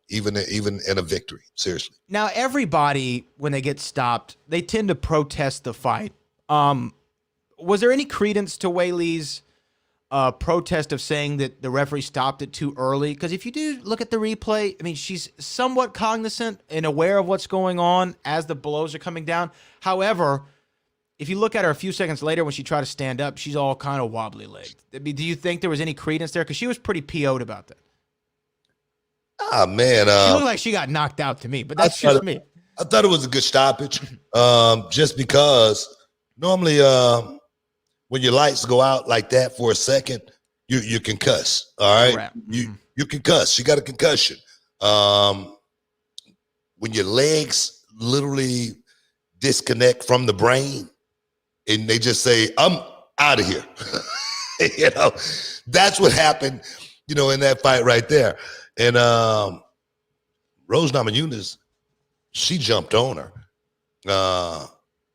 even in a victory. Seriously. Now, everybody, when they get stopped, they tend to protest the fight. Was there any credence to Wei Lee's protest of saying that the referee stopped it too early? Because if you do look at the replay, I mean, she's somewhat cognizant and aware of what's going on as the blows are coming down. However, if you look at her a few seconds later when she tried to stand up, she's all kind of wobbly-legged. I mean, do you think there was any credence there? Because she was pretty PO'd about that. Ah, man. She looked like she got knocked out to me, but that's just me. I thought it was a good stoppage, just because normally when your lights go out like that for a second, you can cuss. All right, you can cuss. She got a concussion. When your legs literally disconnect from the brain, and they just say, "I'm out of here," that's what happened. In that fight right there. And Rose Namajunas, she jumped on her,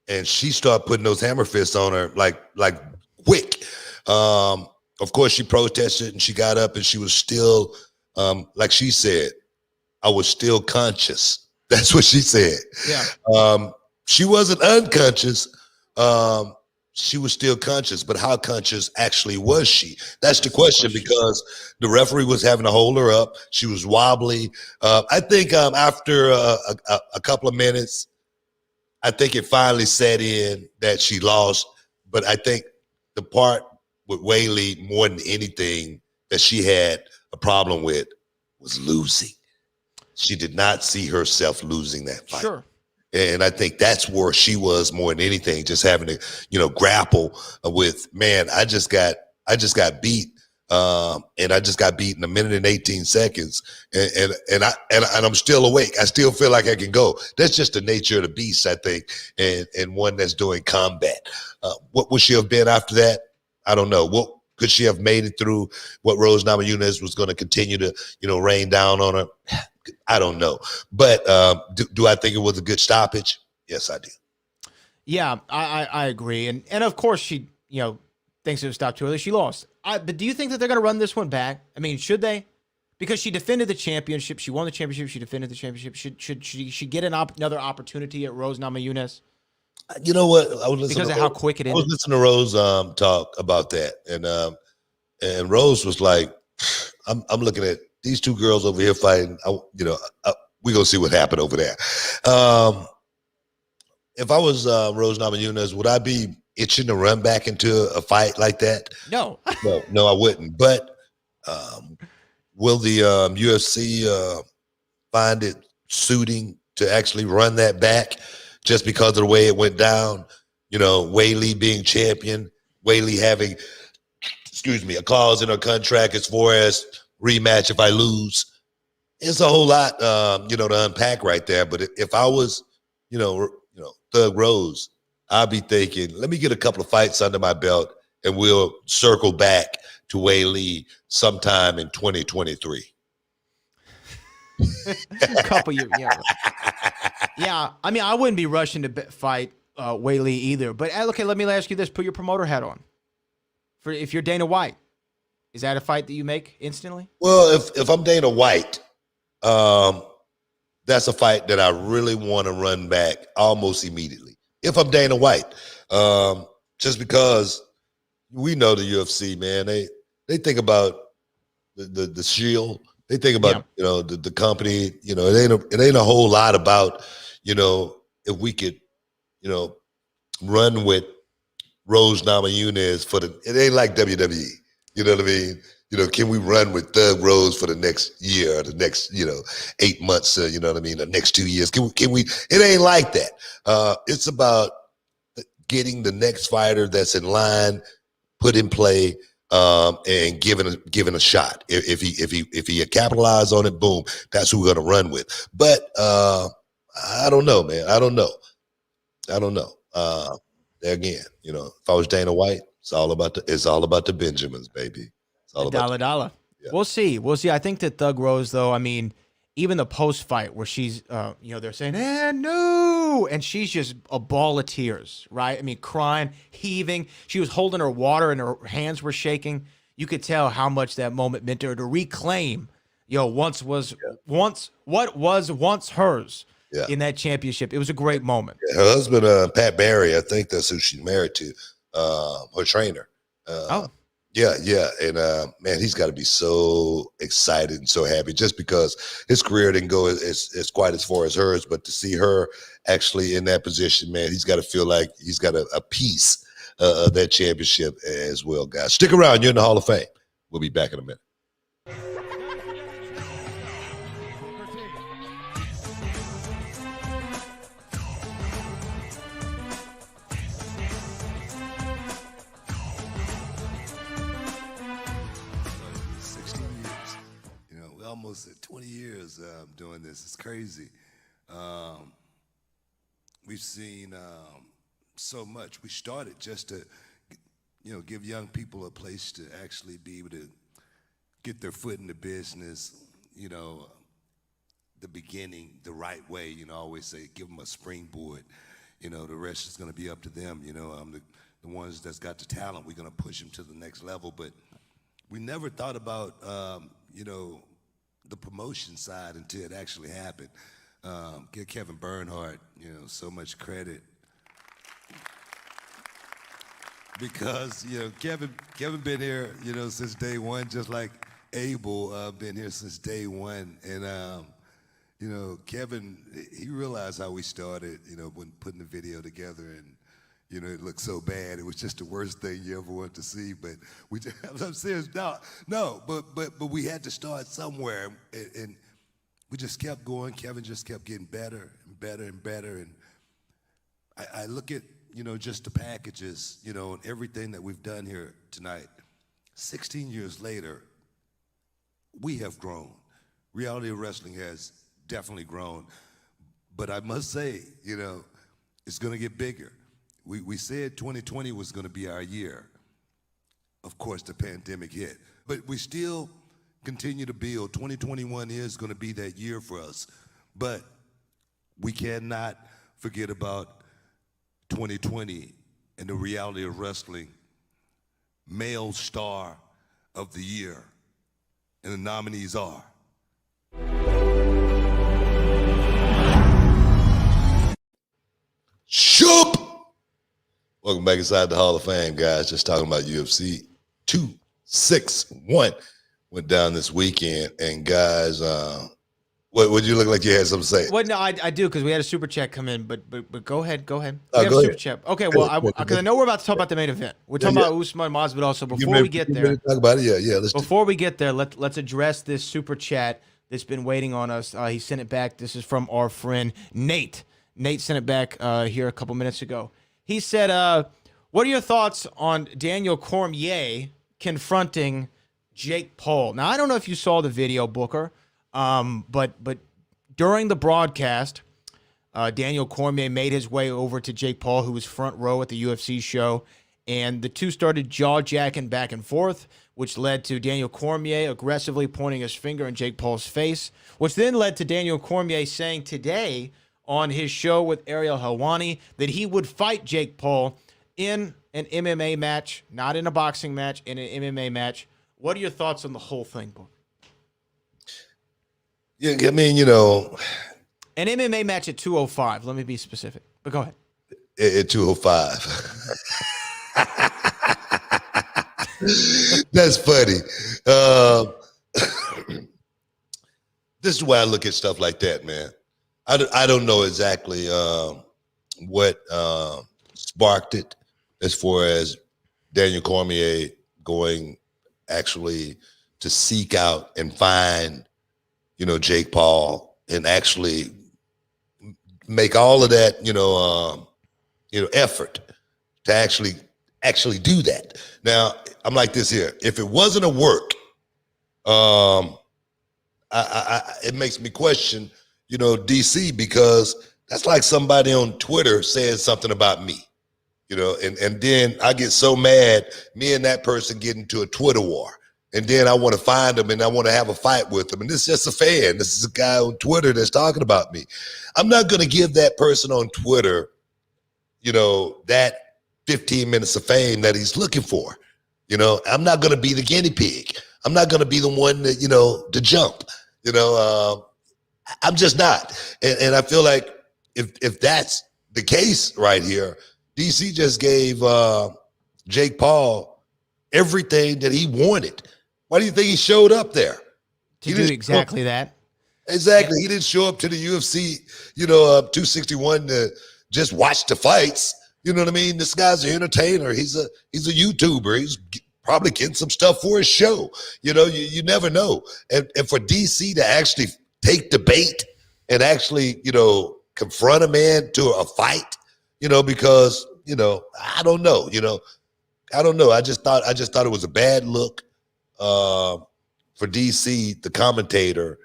and she started putting those hammer fists on her like quick. Of course, she protested and she got up and she was still, like she said, I was still conscious. That's what she said. Yeah. She wasn't unconscious. She was still conscious, but how conscious actually was she? That's the question, because the referee was having to hold her up. She was wobbly. I think after a couple of minutes, I think it finally set in that she lost. But I think the part with Wei Lee, more than anything, that she had a problem with was losing. She did not see herself losing that fight. Sure. And I think that's where she was more than anything, just having to, grapple with, man, I just got beat. And I just got beat in 1 minute and 18 seconds. And I'm still awake. I still feel like I can go. That's just the nature of the beast, I think, and one that's doing combat. What would she have been after that? I don't know. What could she have made it through what Rose Namajunas was going to continue to, rain down on her? I don't know. But do I think it was a good stoppage? Yes, I do. Yeah, I agree. And of course she, thinks it was stopped too early. She lost. But do you think that they're going to run this one back? I mean, should they? Because she defended the championship. She won the championship. She defended the championship. Should she get another opportunity at Rose Namajunas? You know what? I was listening because of how quick it ended. I was listening to Rose talk about that, and Rose was like, "I'm looking at these two girls over here fighting. We're gonna see what happened over there." If I was Rose Namajunas, would I be itching to run back into a fight like that? No, no, I wouldn't. But will the UFC find it suiting to actually run that back just because of the way it went down? Wei Lee being champion, Wei Lee having, a clause in her contract as far as rematch if I lose. It's a whole lot, to unpack right there. But if I was, Thug Rose, I'd be thinking, let me get a couple of fights under my belt and we'll circle back to Wei Lee sometime in 2023. A couple years, yeah. Yeah, I mean, I wouldn't be rushing to fight Wei Lee either. But okay, let me ask you this: put your promoter hat on. If you're Dana White, is that a fight that you make instantly? Well, if I'm Dana White, that's a fight that I really want to run back almost immediately. If I'm Dana White, just because we know the UFC, man, they think about the shield, They think about, the company, it ain't a whole lot about, if we could, run with Rose Namajunas it ain't like WWE. You know what I mean? Can we run with Thug Rose for the next year or the next, 8 months, you know what I mean? The next 2 years? Can we, it ain't like that. It's about getting the next fighter that's in line, put in play, and given a shot. If he capitalize on it, boom, that's who we're gonna run with. But I don't know, man. I don't know. There again, if I was Dana White, it's all about the Benjamins, baby. It's all about dollar. Yeah. We'll see. I think that Thug Rose, though, I mean, even the post fight where she's, they're saying, no, and she's just a ball of tears, right? I mean, crying, heaving. She was holding her water and her hands were shaking. You could tell how much that moment meant to her to reclaim, what was once hers. Yeah. In that championship. It was a great moment. Yeah, her husband, Pat Barry, I think that's who she's married to, her trainer. Yeah. And man, he's got to be so excited and so happy just because his career didn't go as quite as far as hers. But to see her actually in that position, man, he's got to feel like he's got a piece of that championship as well, guys. Stick around. You're in the Hall of Fame. We'll be back in a minute. Almost at 20 years doing this. It's crazy. We've seen so much. We started just to, give young people a place to actually be able to get their foot in the business, the beginning, the right way. I always say, give them a springboard. The rest is going to be up to them. The ones that's got the talent, we're going to push them to the next level. But we never thought about, the promotion side until it actually happened. Give Kevin Bernhardt, so much credit. Because, Kevin been here, since day one, just like Abel been here since day one. And, Kevin, he realized how we started, when putting the video together and, it looked so bad. It was just the worst thing you ever want to see. But I'm serious. No, but we had to start somewhere, and we just kept going. Kevin just kept getting better and better and better. And I look at, just the packages, and everything that we've done here tonight. 16 years later, we have grown. Reality of wrestling has definitely grown. But I must say, it's going to get bigger. We said 2020 was going to be our year. Of course, the pandemic hit. But we still continue to build. 2021 is going to be that year for us. But we cannot forget about 2020 and the reality of wrestling. Male Star of the Year. And the nominees are... Shoop! Welcome back inside the Hall of Fame, guys. Just talking about UFC 261 went down this weekend. And guys, what would you look like you had something to say? Well, no, I do, because we had a super chat come in. But go ahead. We have go a super ahead. chat. Okay, well, because I know we're about to talk about the main event. We're talking about Usman Masvidal. So before we get there, talk about it. Yeah. Before we get there, let's address this super chat that's been waiting on us. He sent it back. This is from our friend Nate. Nate sent it back here a couple minutes ago. He said, what are your thoughts on Daniel Cormier confronting Jake Paul? Now, I don't know if you saw the video, Booker, but during the broadcast, Daniel Cormier made his way over to Jake Paul, who was front row at the UFC show, and the two started jaw-jacking back and forth, which led to Daniel Cormier aggressively pointing his finger in Jake Paul's face, which then led to Daniel Cormier saying today on his show with Ariel Helwani that he would fight Jake Paul in an MMA match, not in a boxing match, in an MMA match. What are your thoughts on the whole thing, Book? Yeah, I mean, an MMA match at 205. Let me be specific, but go ahead. At 205. That's funny. this is why I look at stuff like that, man. I don't know exactly what sparked it as far as Daniel Cormier going actually to seek out and find, Jake Paul and actually make all of that, effort to actually do that. Now, I'm like this here. If it wasn't a work, it makes me question, DC, because that's like somebody on Twitter saying something about me, and then I get so mad, me and that person get into a Twitter war. And then I want to find them and I want to have a fight with them. And this is just a fan. This is a guy on Twitter that's talking about me. I'm not going to give that person on Twitter, that 15 minutes of fame that he's looking for. I'm not going to be the guinea pig. I'm not going to be the one that, to jump. I'm just not. And I feel like if that's the case right here, DC just gave Jake Paul everything that he wanted. Why do you think he showed up there? To do exactly that. Exactly. He didn't show up to the UFC, 261 to just watch the fights. You know what I mean? This guy's an entertainer. He's a YouTuber. He's probably getting some stuff for his show. You never know. And for DC to actually take the bait and actually, confront a man to a fight, because, I don't know, I don't know. I just thought it was a bad look for DC, the commentator,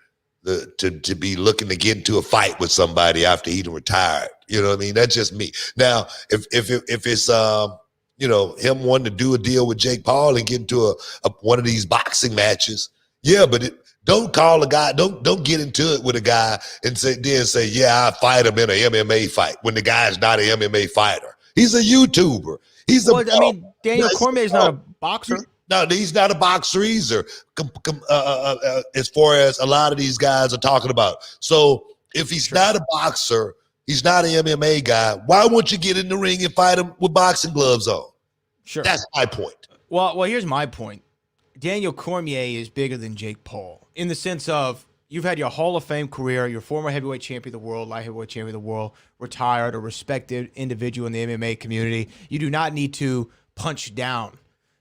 to be looking to get into a fight with somebody after he'd retired. You know what I mean? That's just me. Now, if it's him wanting to do a deal with Jake Paul and get into one of these boxing matches, yeah, but don't call a guy, don't get into it with a guy and say, yeah, I fight him in an MMA fight when the guy's not an MMA fighter. He's a YouTuber. Daniel Cormier is not a boxer. No, he's not a boxer either, as far as a lot of these guys are talking about. So if he's not a boxer, he's not an MMA guy, why won't you get in the ring and fight him with boxing gloves on? Sure. That's my point. Well, here's my point. Daniel Cormier is bigger than Jake Paul in the sense of you've had your Hall of Fame career, your former heavyweight champion of the world, light heavyweight champion of the world, retired, a respected individual in the MMA community. You do not need to punch down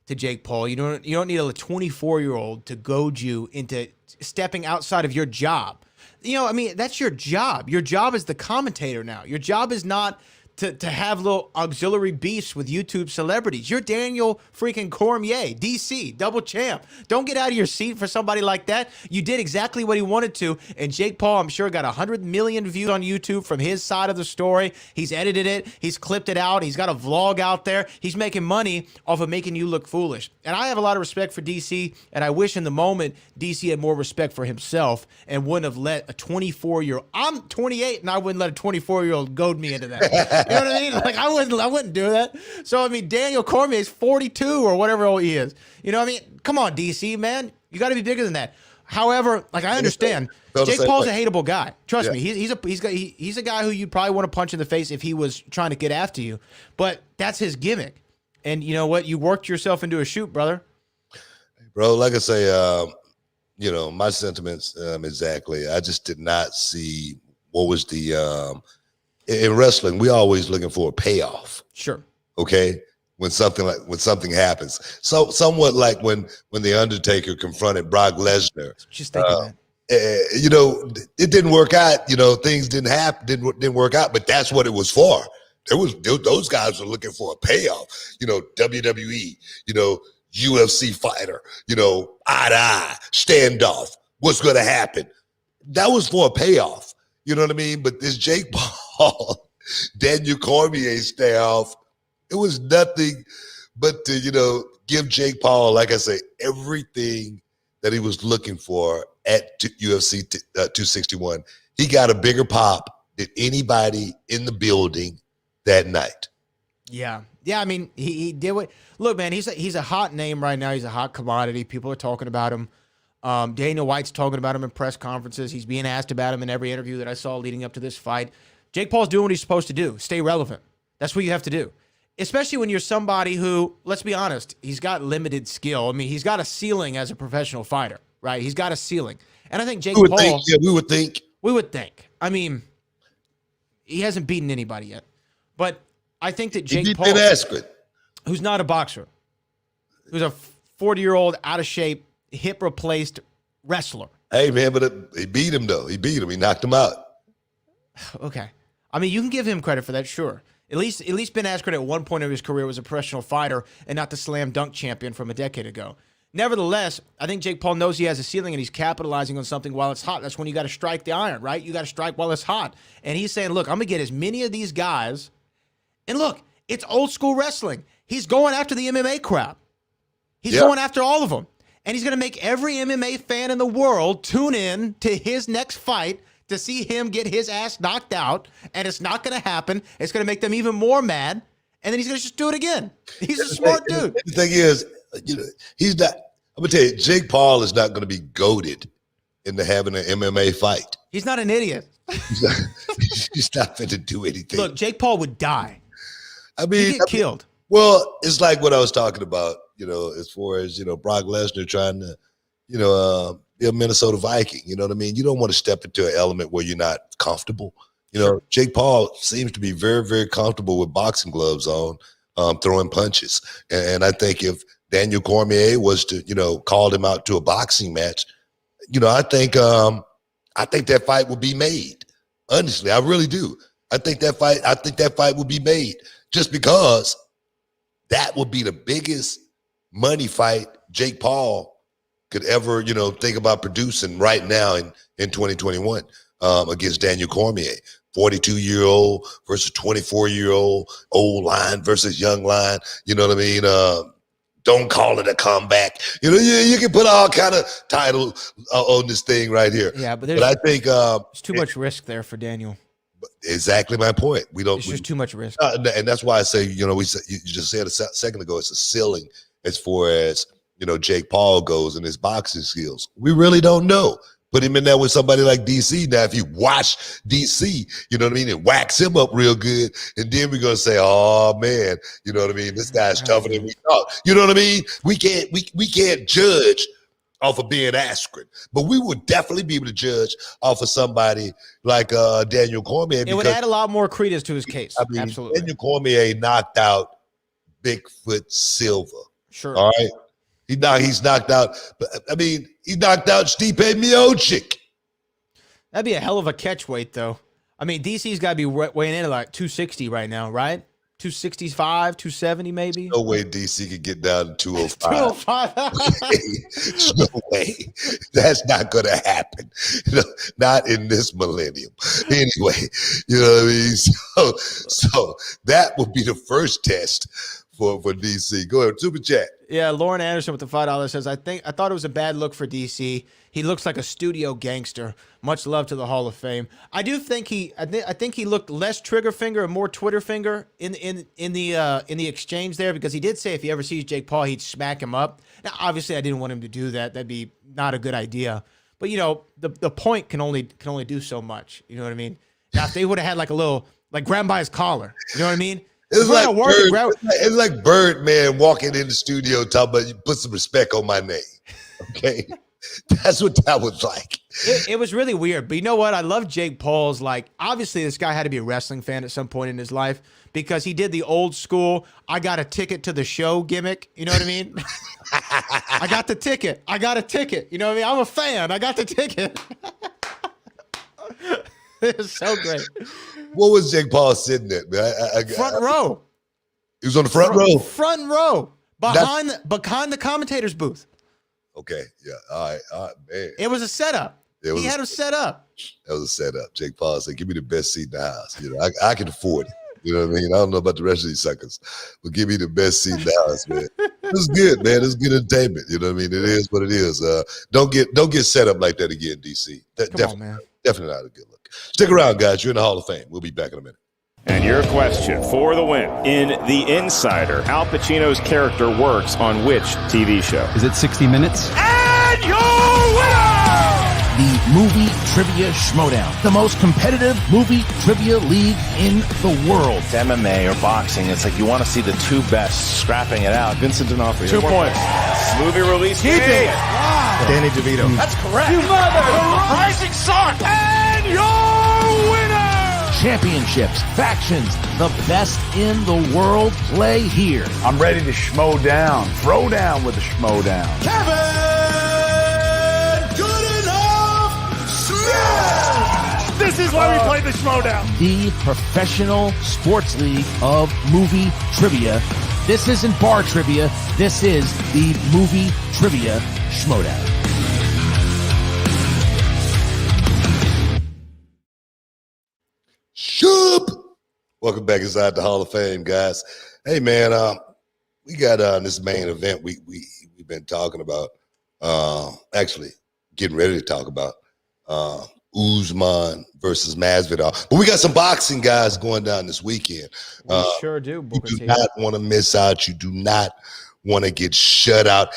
to Jake Paul. You don't need a 24-year-old to goad you into stepping outside of your job. That's your job. Your job is the commentator now. Your job is not to have little auxiliary beefs with YouTube celebrities. You're Daniel freaking Cormier, DC, double champ. Don't get out of your seat for somebody like that. You did exactly what he wanted to, and Jake Paul, I'm sure, got 100 million views on YouTube from his side of the story. He's edited it. He's clipped it out. He's got a vlog out there. He's making money off of making you look foolish. And I have a lot of respect for DC, and I wish in the moment DC had more respect for himself and wouldn't have let a 24-year-old, I'm 28, and I wouldn't let a 24-year-old goad me into that. You know what I mean? Like I wouldn't do that. So Daniel Cormier is 42 or whatever old he is. Come on, DC, man. You got to be bigger than that. However, I understand. Jake Paul's a hateable guy. Trust me. He's a guy who you'd probably want to punch in the face if he was trying to get after you. But that's his gimmick. And you know what? You worked yourself into a shoot, brother. Bro, like I say, my sentiments exactly. I just did not see what was the in wrestling, we always looking for a payoff. Sure. Okay. When something happens. So somewhat like when the Undertaker confronted Brock Lesnar. Just thinking that. It didn't work out. Things didn't happen, didn't work out, but that's what it was for. Those guys were looking for a payoff. WWE, UFC fighter, eye to eye, standoff. What's gonna happen? That was for a payoff. You know what I mean? But this Jake Paul, Daniel Cormier standoff, it was nothing but to, give Jake Paul, like I say, everything that he was looking for at UFC 261. He got a bigger pop than anybody in the building that night. Yeah. Yeah, he did what. Look, man, he's a hot name right now. He's a hot commodity. People are talking about him. Daniel White's talking about him in press conferences. He's being asked about him in every interview that I saw leading up to this fight. Jake Paul's doing what he's supposed to do. Stay relevant. That's what you have to do. Especially when you're somebody who, let's be honest, he's got limited skill. He's got a ceiling as a professional fighter, right? He's got a ceiling. And I think Jake We would Paul, think, yeah, we would think. we would think. I mean, he hasn't beaten anybody yet. But I think that Jake He beat Paul, Ben Askren. who's not a boxer, who's a 40-year-old, out of shape, hip replaced wrestler. Hey, man, but he beat him, though. He beat him. He knocked him out. Okay. I mean, you can give him credit for that, sure. At least Ben Askren at one point of his career was a professional fighter and not the slam dunk champion from a decade ago. Nevertheless, I think Jake Paul knows he has a ceiling and he's capitalizing on something while it's hot. That's when you got to strike the iron, right? You got to strike while it's hot. And he's saying, look, I'm going to get as many of these guys. And look, it's old school wrestling. He's going after the MMA crowd. He's going after all of them. And he's going to make every MMA fan in the world tune in to his next fight to see him get his ass knocked out. And it's not going to happen. It's going to make them even more mad. And then he's going to just do it again. He's a smart dude. The thing is, you know, he's not. I'm gonna tell you, Jake Paul is not going to be goated into having an MMA fight. He's not an idiot. He's not going to do anything. Look, Jake Paul would die. I mean, He'd get killed. Well, it's like what I was talking about, you know, as far as, you know, Brock Lesnar trying to, you know, be a Minnesota Viking. You know what I mean? You don't want to step into an element where you're not comfortable. You know, Jake Paul seems to be very, very comfortable with boxing gloves on, throwing punches. And I think if Daniel Cormier was to, you know, call him out to a boxing match, you know, I think that fight would be made. Honestly, I really do. I think that fight would be made just because that would be the biggest money fight Jake Paul could ever, you know, think about producing right now in 2021 against Daniel Cormier. 42-year-old versus 24-year-old, old line versus young line. You know what I mean? Don't call it a comeback. You know, you can put all kind of titles on this thing right here. Yeah, but I think there's too much risk there for Daniel. Exactly my point. It's just too much risk. And that's why I say, you know, you just said a second ago, it's a ceiling as far as, you know, Jake Paul goes and his boxing skills. We really don't know. Put him in there with somebody like DC. Now, if you watch DC, you know what I mean, and wax him up real good, and then we're gonna say, oh man, you know what I mean, this guy's tougher than we thought. You know what I mean? We can't judge off of Ben Askren, but we would definitely be able to judge off of somebody like Daniel Cormier. It would add a lot more credence to his case. I mean, absolutely. Daniel Cormier knocked out Bigfoot Silva. Sure. All right. He's knocked out. I mean, he knocked out Stipe Miocic. That'd be a hell of a catch weight, though. I mean, DC's got to be weighing in at like 260 right now, right? 265, 270 maybe? No way DC could get down to 205. 205. No way. That's not going to happen. You know, not in this millennium. Anyway, you know what I mean? So that would be the first test for DC. Go ahead, super chat. Yeah, Lauren Anderson with the $5 says, I thought it was a bad look for DC. He looks like a studio gangster. Much love to the Hall of Fame. I do think I think he looked less trigger finger and more Twitter finger in the exchange there, because he did say if he ever sees Jake Paul, he'd smack him up. Now, obviously, I didn't want him to do that. That'd be not a good idea. But you know, the point can only do so much. You know what I mean? Now, if they would have had like a little, like, grab him by his collar, you know what I mean? It's like Birdman walking in the studio talking about, put some respect on my name. Okay? That's what that was like. It was really weird. But you know what? I love Jake Paul's, like, obviously this guy had to be a wrestling fan at some point in his life, because he did the old school, I got a ticket to the show gimmick. You know what I mean? I got the ticket. You know what I mean? I'm a fan. I got the ticket. It's so great. What was Jake Paul sitting at, man? Front row. He was on the front row? Front row. Behind the commentator's booth. Okay, yeah. All right, man. It was a setup. He had him set up. That was a setup. Jake Paul said, give me the best seat in the house. You know, I can afford it. You know what I mean? I don't know about the rest of these suckers, but give me the best seat in the house, man. It's good, man. It's good entertainment. You know what I mean? It is what it is. Don't get set up like that again, DC. Come on, man. Definitely not a good look. Stick around, guys. You're in the Hall of Fame. We'll be back in a minute. And your question for the win. In The Insider, Al Pacino's character works on which TV show? Is it 60 Minutes? And your winner! The Movie Trivia Schmodown, the most competitive movie trivia league in the world. It's MMA or boxing. It's like you want to see the two best scrapping it out. Vincent D'Onofrio. 2 points. Movie release Keep date. it. Danny DeVito. That's correct. You mother. The rising sun. And your winner. Championships, factions, the best in the world play here. I'm ready to schmo down. Throw down with the schmo down. This is why we play the Schmodown. The professional sports league of movie trivia. This isn't bar trivia. This is the movie trivia Schmodown. Shoop! Welcome back inside the Hall of Fame, guys. Hey, man, we got this main event we've been talking about, actually getting ready to talk about, Usman versus Masvidal. But we got some boxing guys going down this weekend. We sure do. You do not want to miss out. You do not want to get shut out.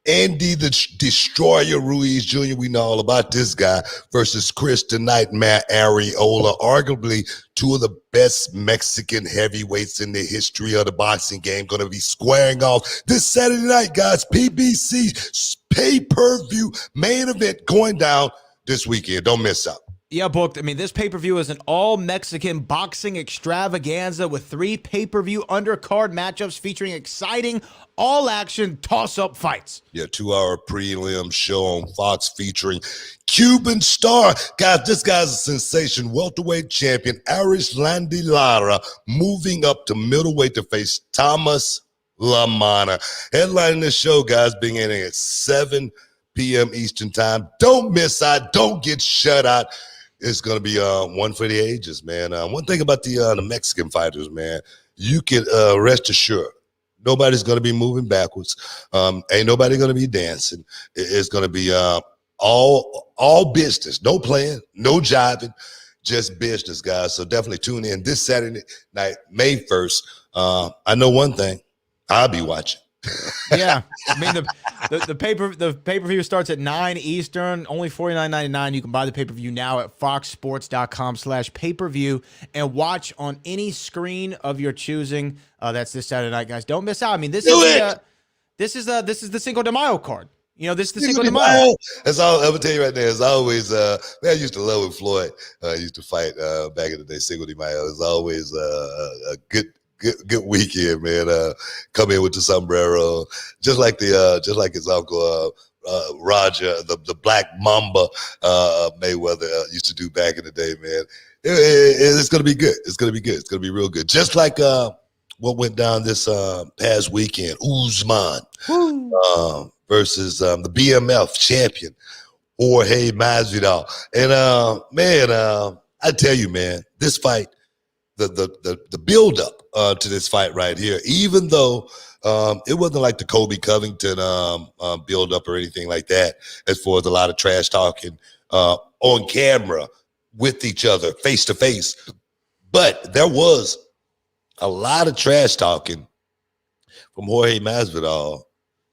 Andy the Destroyer Ruiz Jr., we know all about this guy, versus Chris the Nightmare Arreola, arguably two of the best Mexican heavyweights in the history of the boxing game, going to be squaring off this Saturday night, guys. PBC pay-per-view main event going down this weekend. Don't miss out. Yeah, booked. I mean, this pay-per-view is an all-Mexican boxing extravaganza with 3 pay-per-view undercard matchups featuring exciting all-action toss-up fights. Yeah, 2-hour prelim show on Fox featuring Cuban star. Guys, this guy's a sensation. Welterweight champion Arislandy Lara moving up to middleweight to face Thomas LaManna. Headlining the show, guys, beginning at 7 p.m. Eastern time. Don't miss out. Don't get shut out. It's going to be one for the ages, man. One thing about the Mexican fighters, man, you can rest assured nobody's going to be moving backwards. Ain't nobody going to be dancing. It's going to be all business. No playing, no jiving, just business, guys. So definitely tune in this Saturday night, May 1st. I know one thing. I'll be watching. Yeah, I mean the pay-per-view starts at 9 Eastern, only $49.99. You can buy the pay-per-view now at foxsports.com/pay-per-view and watch on any screen of your choosing. That's this Saturday night, guys. Don't miss out. I mean, this is the Cinco de Mayo card. You know, this is the Cinco de Mayo. That's all I'm gonna tell you right there. It's always man, I used to love when Floyd used to fight back in the day. Cinco de Mayo is always a good weekend, man. Come in with the sombrero, just like his uncle Roger, the Black Mamba Mayweather used to do back in the day, man. It's gonna be good. It's gonna be good. It's gonna be real good. Just like what went down this past weekend, Usman versus the BMF champion Jorge Masvidal. And man, I tell you, man, this fight, the build up to this fight right here, even though it wasn't like the Kobe Covington build up or anything like that, as far as a lot of trash talking on camera with each other face to face, but there was a lot of trash talking from Jorge Masvidal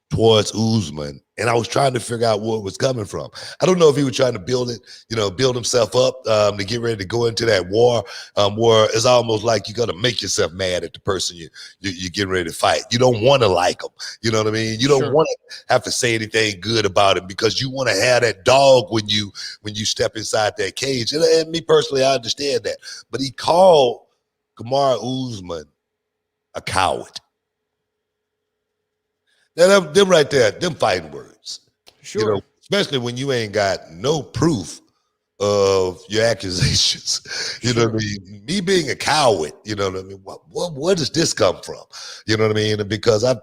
towards Usman, and I was trying to figure out where it was coming from. I don't know if he was trying to build himself up to get ready to go into that war, where it's almost like you got to make yourself mad at the person you're getting ready to fight. You don't want to like him. You know what I mean? You don't want to have to say anything good about him, because you want to have that dog when you step inside that cage. And me personally, I understand that. But he called Kamaru Usman a coward. Now, them right there, them fighting words. Sure. You know, especially when you ain't got no proof of your accusations. You know what I mean? Me being a coward, you know what I mean? Where does this come from? You know what I mean? Because I'm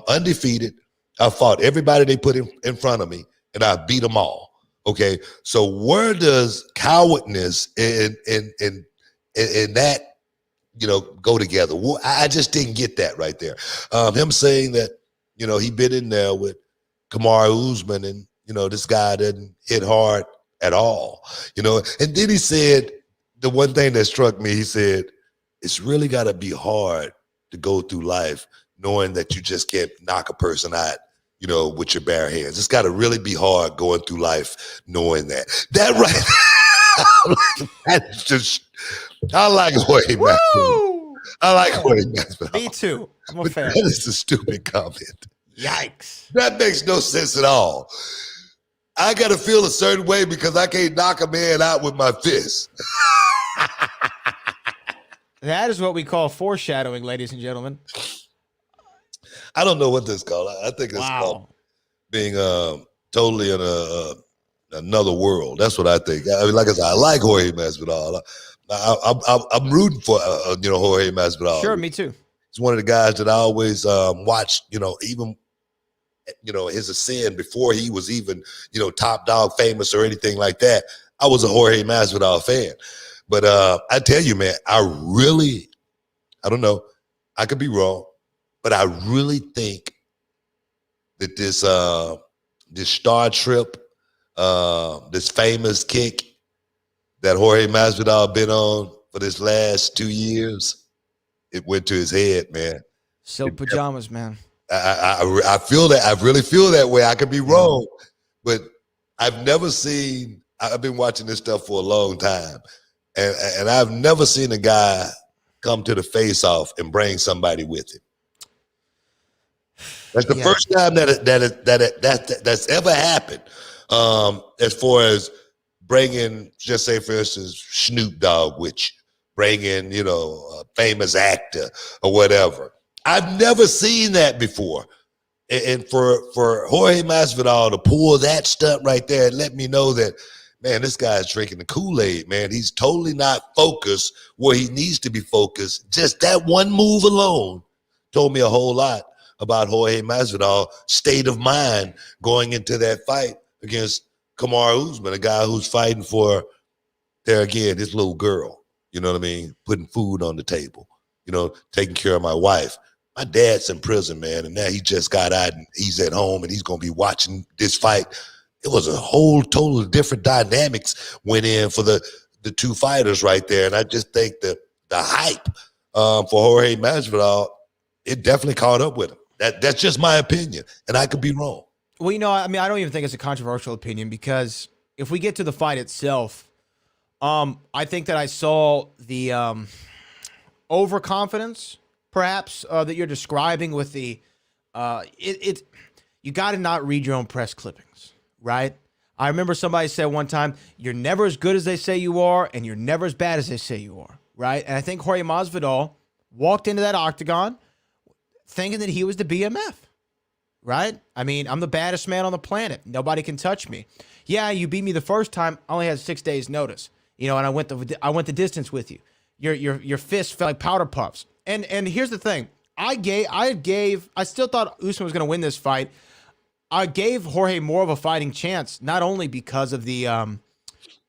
undefeated. I fought everybody they put in front of me, and I beat them all. Okay, so where does cowardness and that, you know, go together? Well, I just didn't get that right there. Him saying that, you know, he been in there with Kamaru Usman, and, you know, this guy didn't hit hard at all, you know. And then he said, the one thing that struck me, he said, it's really got to be hard to go through life knowing that you just can't knock a person out, you know, with your bare hands. It's got to really be hard going through life knowing that. That right. That's just, I like Jorge Masvidal. I like Jorge Masvidal. Me too. I'm a fan. That is a stupid comment. Yikes. That makes no sense at all. I got to feel a certain way because I can't knock a man out with my fist. That is what we call foreshadowing, ladies and gentlemen. I don't know what this is called. I think it's called being totally in another world. That's what I think. I mean, like I said, I like Jorge Masvidal. I'm rooting for Jorge Masvidal. Sure, me too. He's one of the guys that I always watched. Even his ascent before he was even top dog famous or anything like that. I was a Jorge Masvidal fan. But I tell you, man, I don't know. I could be wrong, but I really think that this star trip, this famous kick that Jorge Masvidal been on for this last 2 years, it went to his head, man. Silk pajamas, man. I feel that. I really feel that way. I could be wrong, but I've never seen. I've been watching this stuff for a long time. And I've never seen a guy come to the face-off and bring somebody with him. That's the first time that's ever happened. As far as bringing, just say for instance, Snoop Dogg with you, bringing a famous actor or whatever. I've never seen that before. And for Jorge Masvidal to pull that stunt right there and let me know that, man, this guy's drinking the Kool-Aid, man. He's totally not focused where he needs to be focused. Just that one move alone told me a whole lot about Jorge Masvidal's state of mind going into that fight against Kamaru Usman, a guy who's fighting for, there again, his little girl. You know what I mean? Putting food on the table, taking care of my wife. My dad's in prison, man, and now he just got out and he's at home and he's going to be watching this fight. It was a whole total different dynamics went in for the two fighters right there. And I just think that the hype for Jorge Masvidal, it definitely caught up with him. That's just my opinion, and I could be wrong. Well, I mean, I don't even think it's a controversial opinion because if we get to the fight itself, I think that I saw the overconfidence, perhaps, that you're describing with the you got to not read your own press clippings, right? I remember somebody said one time, you're never as good as they say you are, and you're never as bad as they say you are, right? And I think Jorge Masvidal walked into that octagon thinking that he was the BMF, right? I mean, I'm the baddest man on the planet. Nobody can touch me. Yeah, you beat me the first time. I only had 6 days notice, and I went the distance with you. Your fists felt like powder puffs. And here's the thing. I still thought Usman was going to win this fight. I gave Jorge more of a fighting chance, not only because of the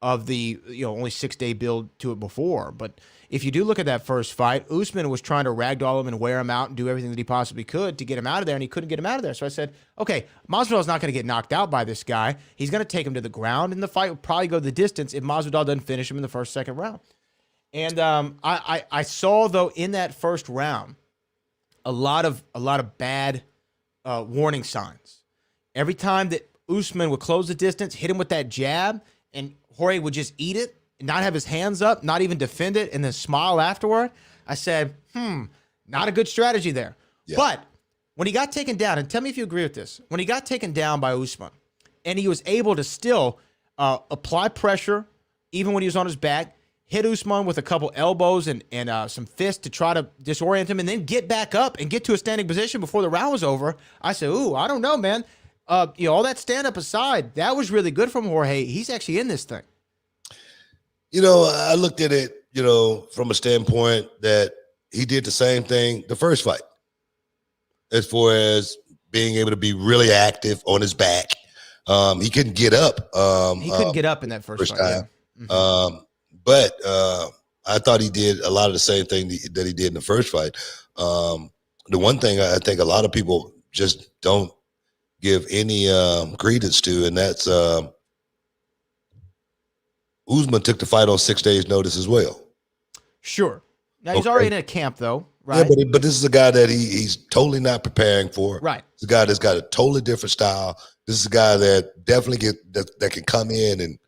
only 6 day build to it before, but if you do look at that first fight, Usman was trying to ragdoll him and wear him out and do everything that he possibly could to get him out of there, and he couldn't get him out of there. So I said, okay, Masvidal's not going to get knocked out by this guy. He's going to take him to the ground, and the fight will probably go the distance if Masvidal doesn't finish him in the first, second round. And I saw, though, in that first round, a lot of bad warning signs. Every time that Usman would close the distance, hit him with that jab, and Jorge would just eat it, and not have his hands up, not even defend it, and then smile afterward. I said, not a good strategy there. Yeah. But when he got taken down, and tell me if you agree with this, when he got taken down by Usman, and he was able to still apply pressure, even when he was on his back, hit Usman with a couple elbows and some fists to try to disorient him, and then get back up and get to a standing position before the round was over, I said, ooh, I don't know, man. All that stand-up aside, that was really good from Jorge. He's actually in this thing. I looked at it, from a standpoint that he did the same thing the first fight, as far as being able to be really active on his back. He couldn't get up. He couldn't get up in that first fight. Time. Yeah. Mm-hmm. But I thought he did a lot of the same thing that he did in the first fight. The one thing I think a lot of people just don't give any credence to, and that's Usman took the fight on 6 days' notice as well. Sure. Now he's already in a camp, though, right? Yeah, but this is a guy that he's totally not preparing for. Right. It's a guy that's got a totally different style. This is a guy that definitely that can come in and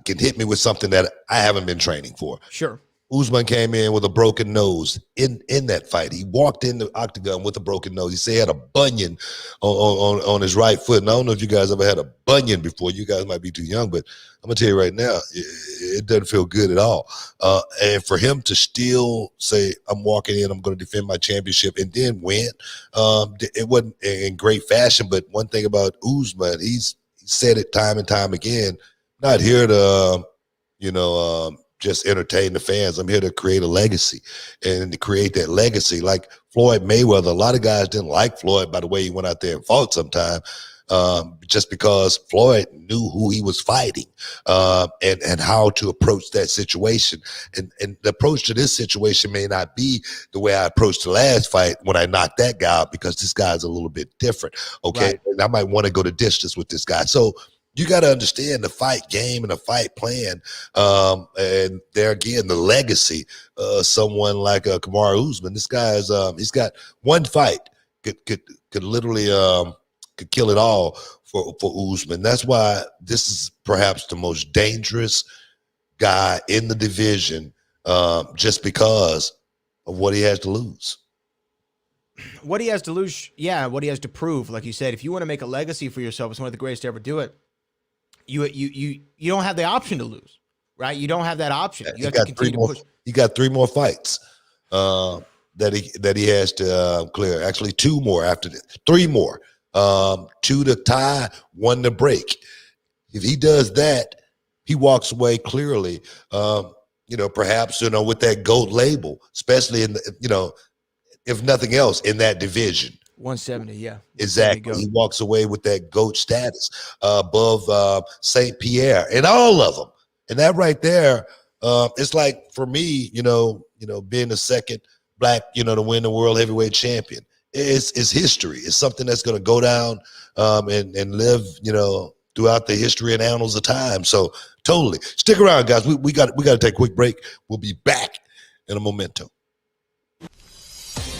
can hit me with something that I haven't been training for. Sure. Usman came in with a broken nose in that fight. He walked in the octagon with a broken nose. He said he had a bunion on his right foot. And I don't know if you guys ever had a bunion before. You guys might be too young, but I'm going to tell you right now, it doesn't feel good at all. And for him to still say, I'm walking in, I'm going to defend my championship and then win, it wasn't in great fashion. But one thing about Usman, he said it time and time again, not here to, just entertain the fans. I'm here to create a legacy and to create that legacy. Like Floyd Mayweather, a lot of guys didn't like Floyd by the way he went out there and fought sometime, just because Floyd knew who he was fighting and how to approach that situation. And the approach to this situation may not be the way I approached the last fight when I knocked that guy out, because this guy's a little bit different. Okay. Right. And I might want to go the distance with this guy. So you got to understand the fight game and the fight plan. And there again, the legacy, someone like Kamaru Usman, this guy is, he's got one fight could literally, could kill it all for Usman. That's why this is perhaps the most dangerous guy in the division, just because of what he has to lose. What he has to lose, yeah, what he has to prove. Like you said, if you want to make a legacy for yourself as one of the greatest to ever do it, you don't have the option to lose, right? You don't have that option. You have to continue to push. He got 3 more fights that he has to clear. Actually, 2 more after this. 3 more. 2 to tie, 1 to break. If he does that, he walks away clearly. Perhaps with that GOAT label, especially in the, if nothing else, in that division. 170, yeah. Exactly. He walks away with that GOAT status above St. Pierre and all of them. And that right there, it's like for me, being the second black, to win the world heavyweight champion. It's history. It's something that's going to go down and live, throughout the history and annals of time. So totally. Stick around, guys. We got to take a quick break. We'll be back in a momento.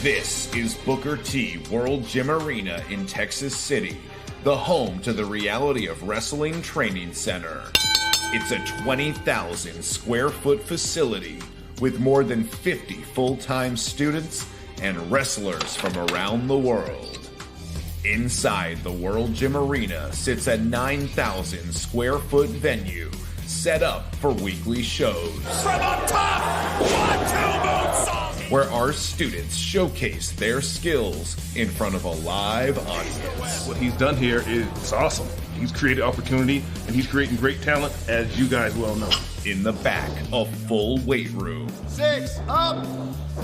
This is Booker T World Gym Arena in Texas City, the home to the Reality of Wrestling Training Center. It's a 20,000 square foot facility with more than 50 full-time students and wrestlers from around the world. Inside the World Gym Arena sits a 9,000 square foot venue set up for weekly shows. From up top, 1-2 moonsault! Where our students showcase their skills in front of a live audience. What he's done here is awesome. He's created opportunity, and he's creating great talent, as you guys well know. In the back, a full weight room. 6 up!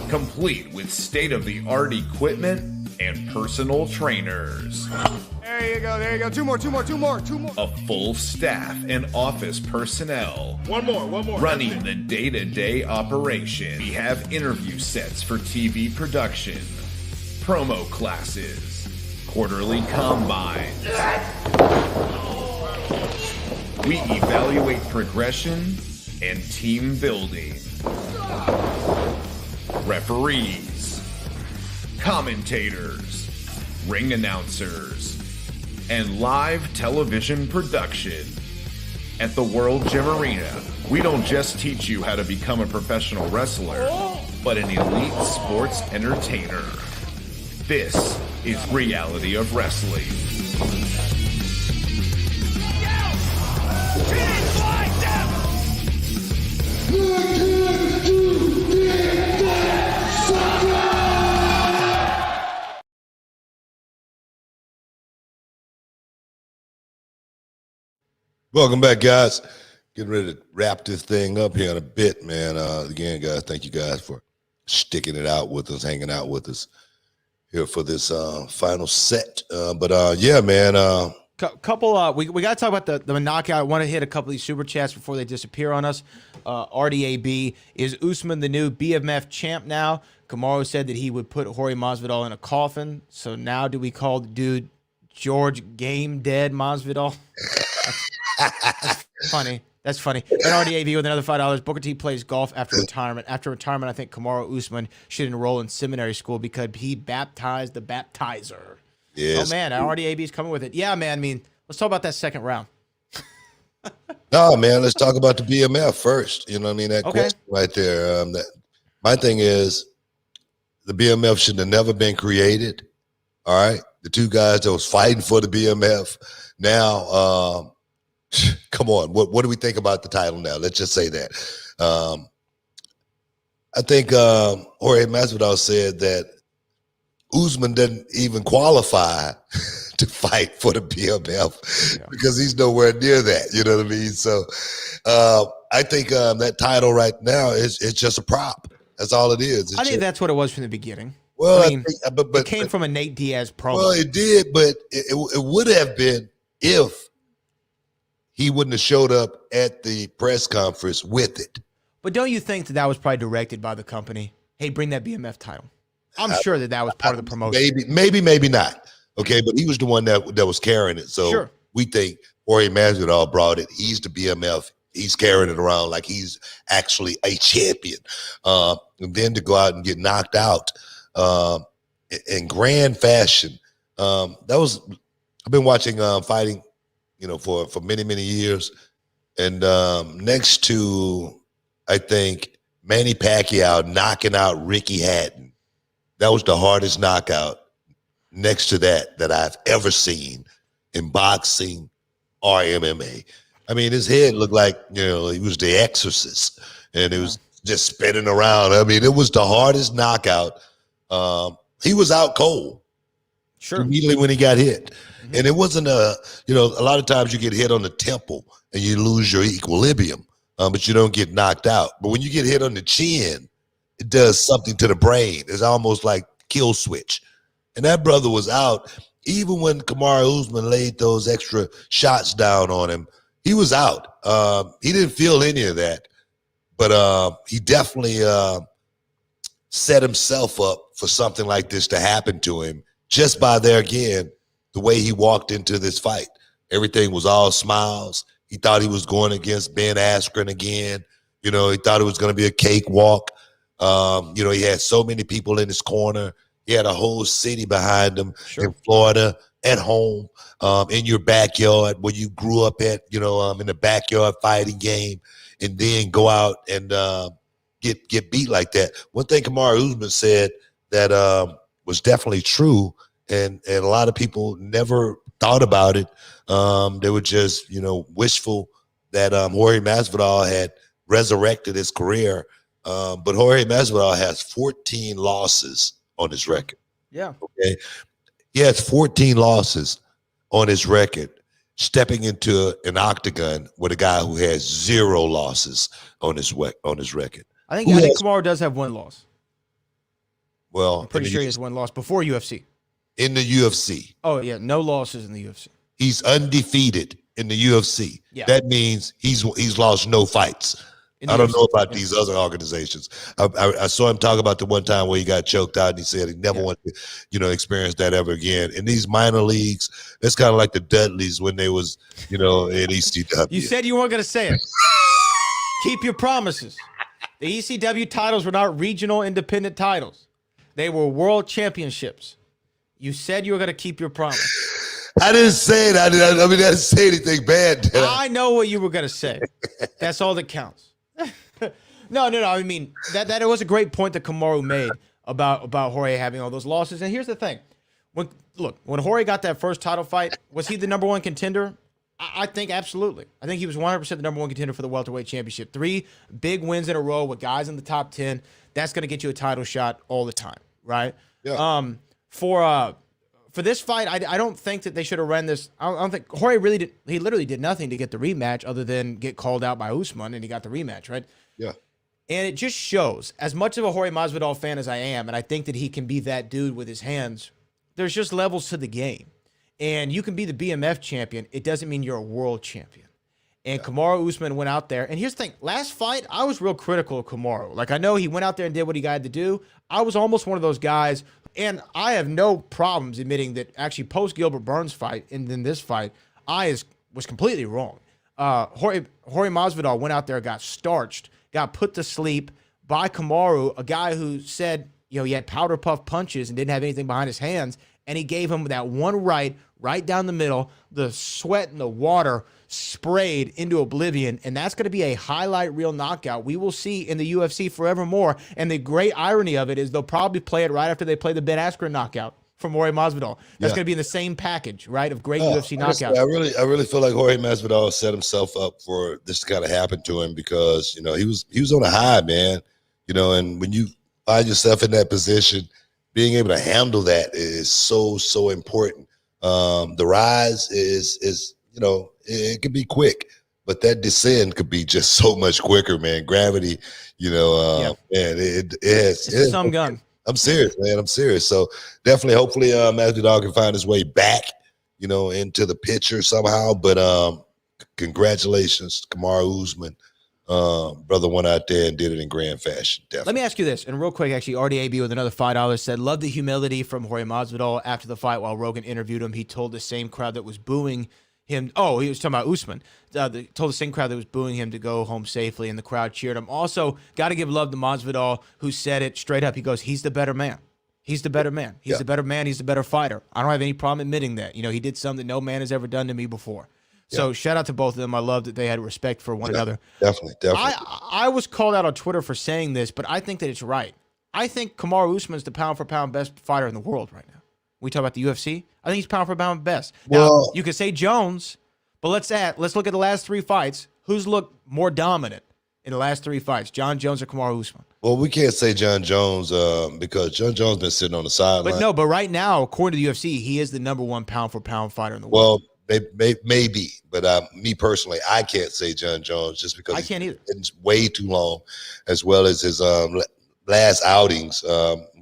Complete with state-of-the-art equipment and personal trainers. There you go. 2 more. A full staff and office personnel. One more. Running the day-to-day operation. We have interview sets for TV production, promo classes, quarterly combines. We evaluate progression and team building. Referees, commentators, ring announcers, and live television production. At the World Gym Arena, we don't just teach you how to become a professional wrestler, but an elite sports entertainer. This is Reality of Wrestling. Welcome back, guys. Getting ready to wrap this thing up here in a bit, man. Again, guys, thank you guys for sticking it out with us, hanging out with us here for this final set. Yeah, man. Couple. We got to talk about the knockout. I want to hit a couple of these super chats before they disappear on us. RDAB, is Usman the new BMF champ now? Kamaru said that he would put Jorge Masvidal in a coffin. So now do we call the dude George Game Dead Masvidal? That's funny. That's funny. And RDAV with another $5. Booker T plays golf after retirement. After retirement, I think Kamaru Usman should enroll in seminary school because he baptized the baptizer. Yes. Oh, man. RDAB is coming with it. Yeah, man. I mean, let's talk about that second round. No, man, let's talk about the BMF first. You know what I mean? That Okay. question right there. My thing is the BMF should have never been created. All right. The two guys that was fighting for the BMF. Now, come on. What do we think about the title now? Let's just say that. I think Jorge Masvidal said that Usman didn't even qualify to fight for the BMF because he's nowhere near that. You know what I mean? So I think that title right now is just a prop. That's all it is. I think that's what it was from the beginning. Well, I mean, but it came from a Nate Diaz promo. Well, it did, but it would have been if he wouldn't have showed up at the press conference with it. But don't you think that was probably directed by the company? Hey, bring that BMF title. I'm sure that was part of the promotion. Maybe not. Okay, but he was the one that was carrying it. So we think Jorge Masvidal brought it. He's the BMF. He's carrying it around like he's actually a champion. And then to go out and get knocked out in grand fashion. I've been watching fighting, for many years, and next to, I think, Manny Pacquiao knocking out Ricky Hatton, that was the hardest knockout next to that I've ever seen in boxing or MMA. I mean, his head looked like he was the Exorcist, and it was just spinning around. I mean, it was the hardest knockout. He was out cold. Sure. Immediately when he got hit. Mm-hmm. And it wasn't a lot of times you get hit on the temple and you lose your equilibrium, but you don't get knocked out. But when you get hit on the chin, it does something to the brain. It's almost like kill switch. And that brother was out. Even when Kamaru Usman laid those extra shots down on him, he was out. He didn't feel any of that. But he definitely set himself up for something like this to happen to him just by the way he walked into this fight. Everything was all smiles. He thought he was going against Ben Askren again. He thought it was going to be a cakewalk. He had so many people in his corner. He had a whole city behind him in Florida, at home, in your backyard where you grew up at, in the backyard fighting game, and then go out and get beat like that. One thing Kamaru Usman said that was definitely true, and a lot of people never thought about it. They were just, wishful that Jorge Masvidal had resurrected his career. But Jorge Masvidal has 14 losses on his record. Yeah. Okay. He has 14 losses on his record, stepping into an octagon with a guy who has 0 losses on his record. I think Kamaru does have 1 loss. Well, I'm pretty sure he has 1 loss before UFC. In the UFC. Oh, yeah. No losses in the UFC. He's undefeated in the UFC. Yeah. That means he's lost no fights. I don't know about these other organizations. I saw him talk about the one time where he got choked out, and he said he never wanted to, experience that ever again. In these minor leagues, it's kind of like the Dudleys when they was, in ECW. You said you weren't going to say it. Keep your promises. The ECW titles were not regional independent titles. They were world championships. You said you were going to keep your promise. I didn't say it. I didn't say anything bad. I know what you were going to say. That's all that counts. No. I mean, that it was a great point that Kamaru made about Jorge having all those losses. And here's the thing. When Jorge got that first title fight, was he the number 1 contender? I think absolutely. I think he was 100% the number 1 contender for the welterweight championship. 3 big wins in a row with guys in the top 10. That's going to get you a title shot all the time, right? Yeah. For this fight, I don't think that they should have run this. I don't think Jorge really did. He literally did nothing to get the rematch other than get called out by Usman, and he got the rematch, right? Yeah. And it just shows, as much of a Jorge Masvidal fan as I am, and I think that he can be that dude with his hands, there's just levels to the game. And you can be the BMF champion. It doesn't mean you're a world champion. And Kamaru Usman went out there. And here's the thing. Last fight, I was real critical of Kamaru. Like, I know he went out there and did what he had to do. I was almost one of those guys. And I have no problems admitting that actually post-Gilbert Burns fight and then this fight, I was completely wrong. Jorge Masvidal went out there, got starched, got put to sleep by Kamaru, a guy who said, he had powder puff punches and didn't have anything behind his hands. and he gave him that one right down the middle, the sweat and the water sprayed into oblivion, and that's going to be a highlight reel knockout we will see in the UFC forevermore. And the great irony of it is they'll probably play it right after they play the Ben Askren knockout from Jorge Masvidal. That's going to be in the same package, right, of great UFC knockouts. I really feel like Jorge Masvidal set himself up for this to kind of happen to him because, you know, he was on a high, man. You know, and when you find yourself in that position, being able to handle that is so important. The rise is you know, it could be quick, but that descent could be just so much quicker, man. Gravity, you know, man, it's some gun. I'm serious, man. I'm serious. So definitely, hopefully, Masvidal can find his way back, you know, into the picture somehow. But congratulations, Kamaru Usman. Brother went out there and did it in grand fashion. Definitely. Let me ask you this, and real quick, actually, RDAB with another $5 said, love the humility from Jorge Masvidal after the fight. While Rogan interviewed him, he told the same crowd that was booing him. Oh, he was talking about Usman. Told the same crowd that was booing him to go home safely, and the crowd cheered him. Also, got to give love to Masvidal, who said it straight up. He goes, he's the better man. He's the better man. He's the better man. He's the better fighter. I don't have any problem admitting that. You know, he did something that no man has ever done to me before. So shout out to both of them. I love that they had respect for one another. Definitely. I was called out on Twitter for saying this, but I think that it's right. I think Kamaru Usman's the pound-for-pound best fighter in the world right now. We talk about the UFC. I think he's pound-for-pound best. Now, you could say Jones, but let's look at the last 3 fights. Who's looked more dominant in the last 3 fights, John Jones or Kamaru Usman? Well, we can't say John Jones because John Jones been sitting on the sideline. But right now, according to the UFC, he is the #1 pound-for-pound fighter in the world. Well, maybe, but me personally, I can't say John Jones just because I can't either. It's way too long, as well as his last outings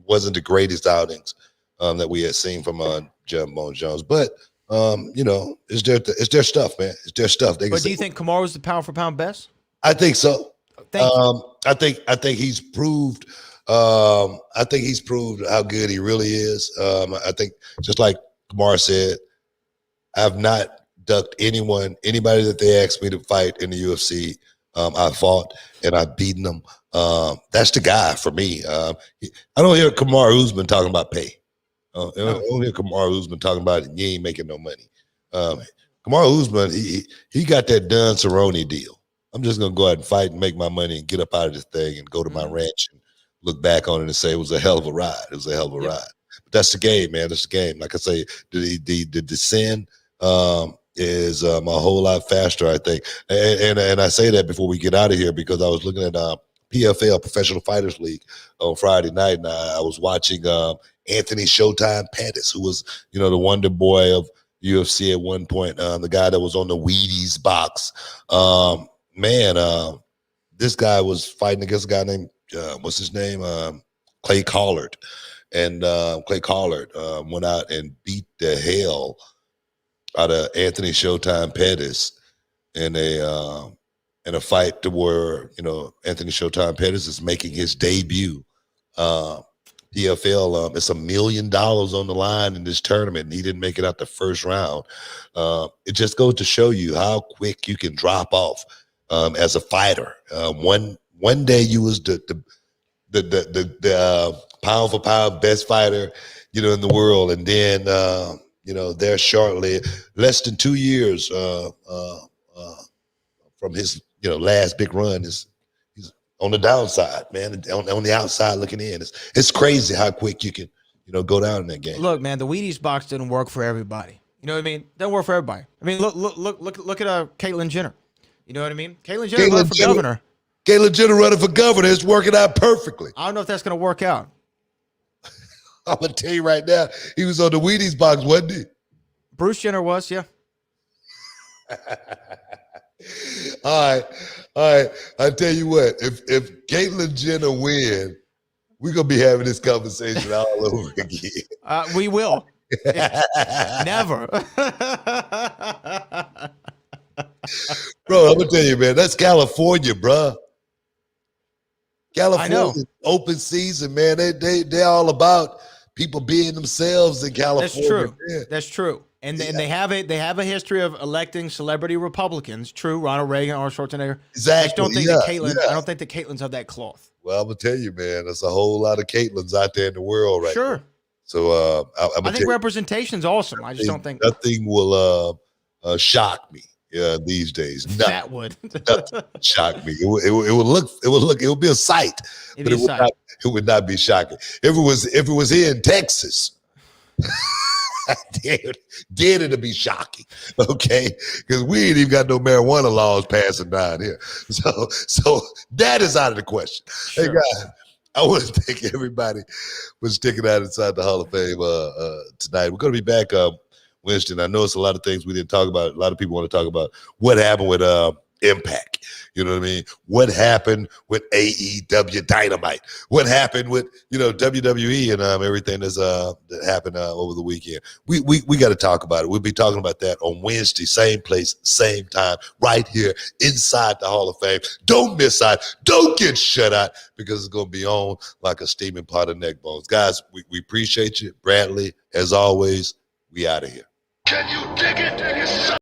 wasn't the greatest outings that we had seen from John Bones Jones. But you know, it's their stuff, man. It's their stuff. But do you think Kamaru is the pound-for-pound best? I think so. Thank you. I think he's proved. I think he's proved how good he really is. I think just like Kamar said, I've not ducked anybody that they asked me to fight in the UFC. I fought and I've beaten them. That's the guy for me. I don't hear Kamaru Usman talking about pay. I don't hear Kamaru Usman talking about you ain't making no money. Kamaru Usman, he got that Don Cerrone deal. I'm just gonna go out and fight and make my money and get up out of this thing and go to my ranch and look back on it and say it was a hell of a ride. It was a hell of a ride. But that's the game, man. That's the game. Like I say, the descent is a whole lot faster, I think. And I say that before we get out of here because I was looking at PFL, Professional Fighters League, on Friday night, and I was watching Anthony Showtime Pettis, who was, you know, the wonder boy of UFC at one point, the guy that was on the Wheaties box. This guy was fighting against a guy named, what's his name? Clay Collard. And Clay Collard went out and beat the hell out of Anthony Showtime Pettis in a fight to where, you know, Anthony Showtime Pettis is making his debut. PFL, it's $1 million on the line in this tournament, and he didn't make it out the first round. It just goes to show you how quick you can drop off as a fighter. One day you was the pound for pound best fighter, you know, in the world, and then you know, there shortly, less than 2 years from his, you know, last big run, he's on the downside, man, on the outside looking in. It's crazy how quick you can, you know, go down in that game. Look, man, the Wheaties box didn't work for everybody. You know what I mean? Doesn't work for everybody. I mean, look at Caitlyn Jenner. You know what I mean? Caitlyn Jenner running for governor. Caitlyn Jenner running for governor. It's working out perfectly. I don't know if that's going to work out. I'm going to tell you right now, he was on the Wheaties box, wasn't he? Bruce Jenner was, yeah. All right. I tell you what, if Caitlyn Jenner win, we're going to be having this conversation all over again. We will. Never. Bro, I'm going to tell you, man, that's California, bro. California, open season, man. They're all about people being themselves in California. That's true. Man. That's true. And they have a history of electing celebrity Republicans. True, Ronald Reagan, Arnold Schwarzenegger. Exactly. I just don't think that Caitlyn. I don't think that Caitlyn's of that cloth. Well, I'm gonna tell you, man, there's a whole lot of Caitlyns out there in the world right now. So I think representation's awesome. I just don't think nothing will shock me these days. Nothing, that would nothing shock me. It would be a sight, It'd but be a sight. it would not be shocking. If it was here in Texas, did it to be shocking, okay? Because we ain't even got no marijuana laws passing down here. So that is out of the question. Sure. Hey guys, I want to thank everybody for sticking out inside the Hall of Fame tonight. We're going to be back Wednesday. And I know it's a lot of things we didn't talk about. A lot of people want to talk about what happened with Impact. You know what I mean? What happened with AEW Dynamite? What happened with WWE and everything that happened over the weekend? We got to talk about it. We'll be talking about that on Wednesday, same place, same time, right here inside the Hall of Fame. Don't miss out. Don't get shut out because it's going to be on like a steaming pot of neck bones. Guys, we appreciate you. Bradley, as always, we out of here. Can you dig it?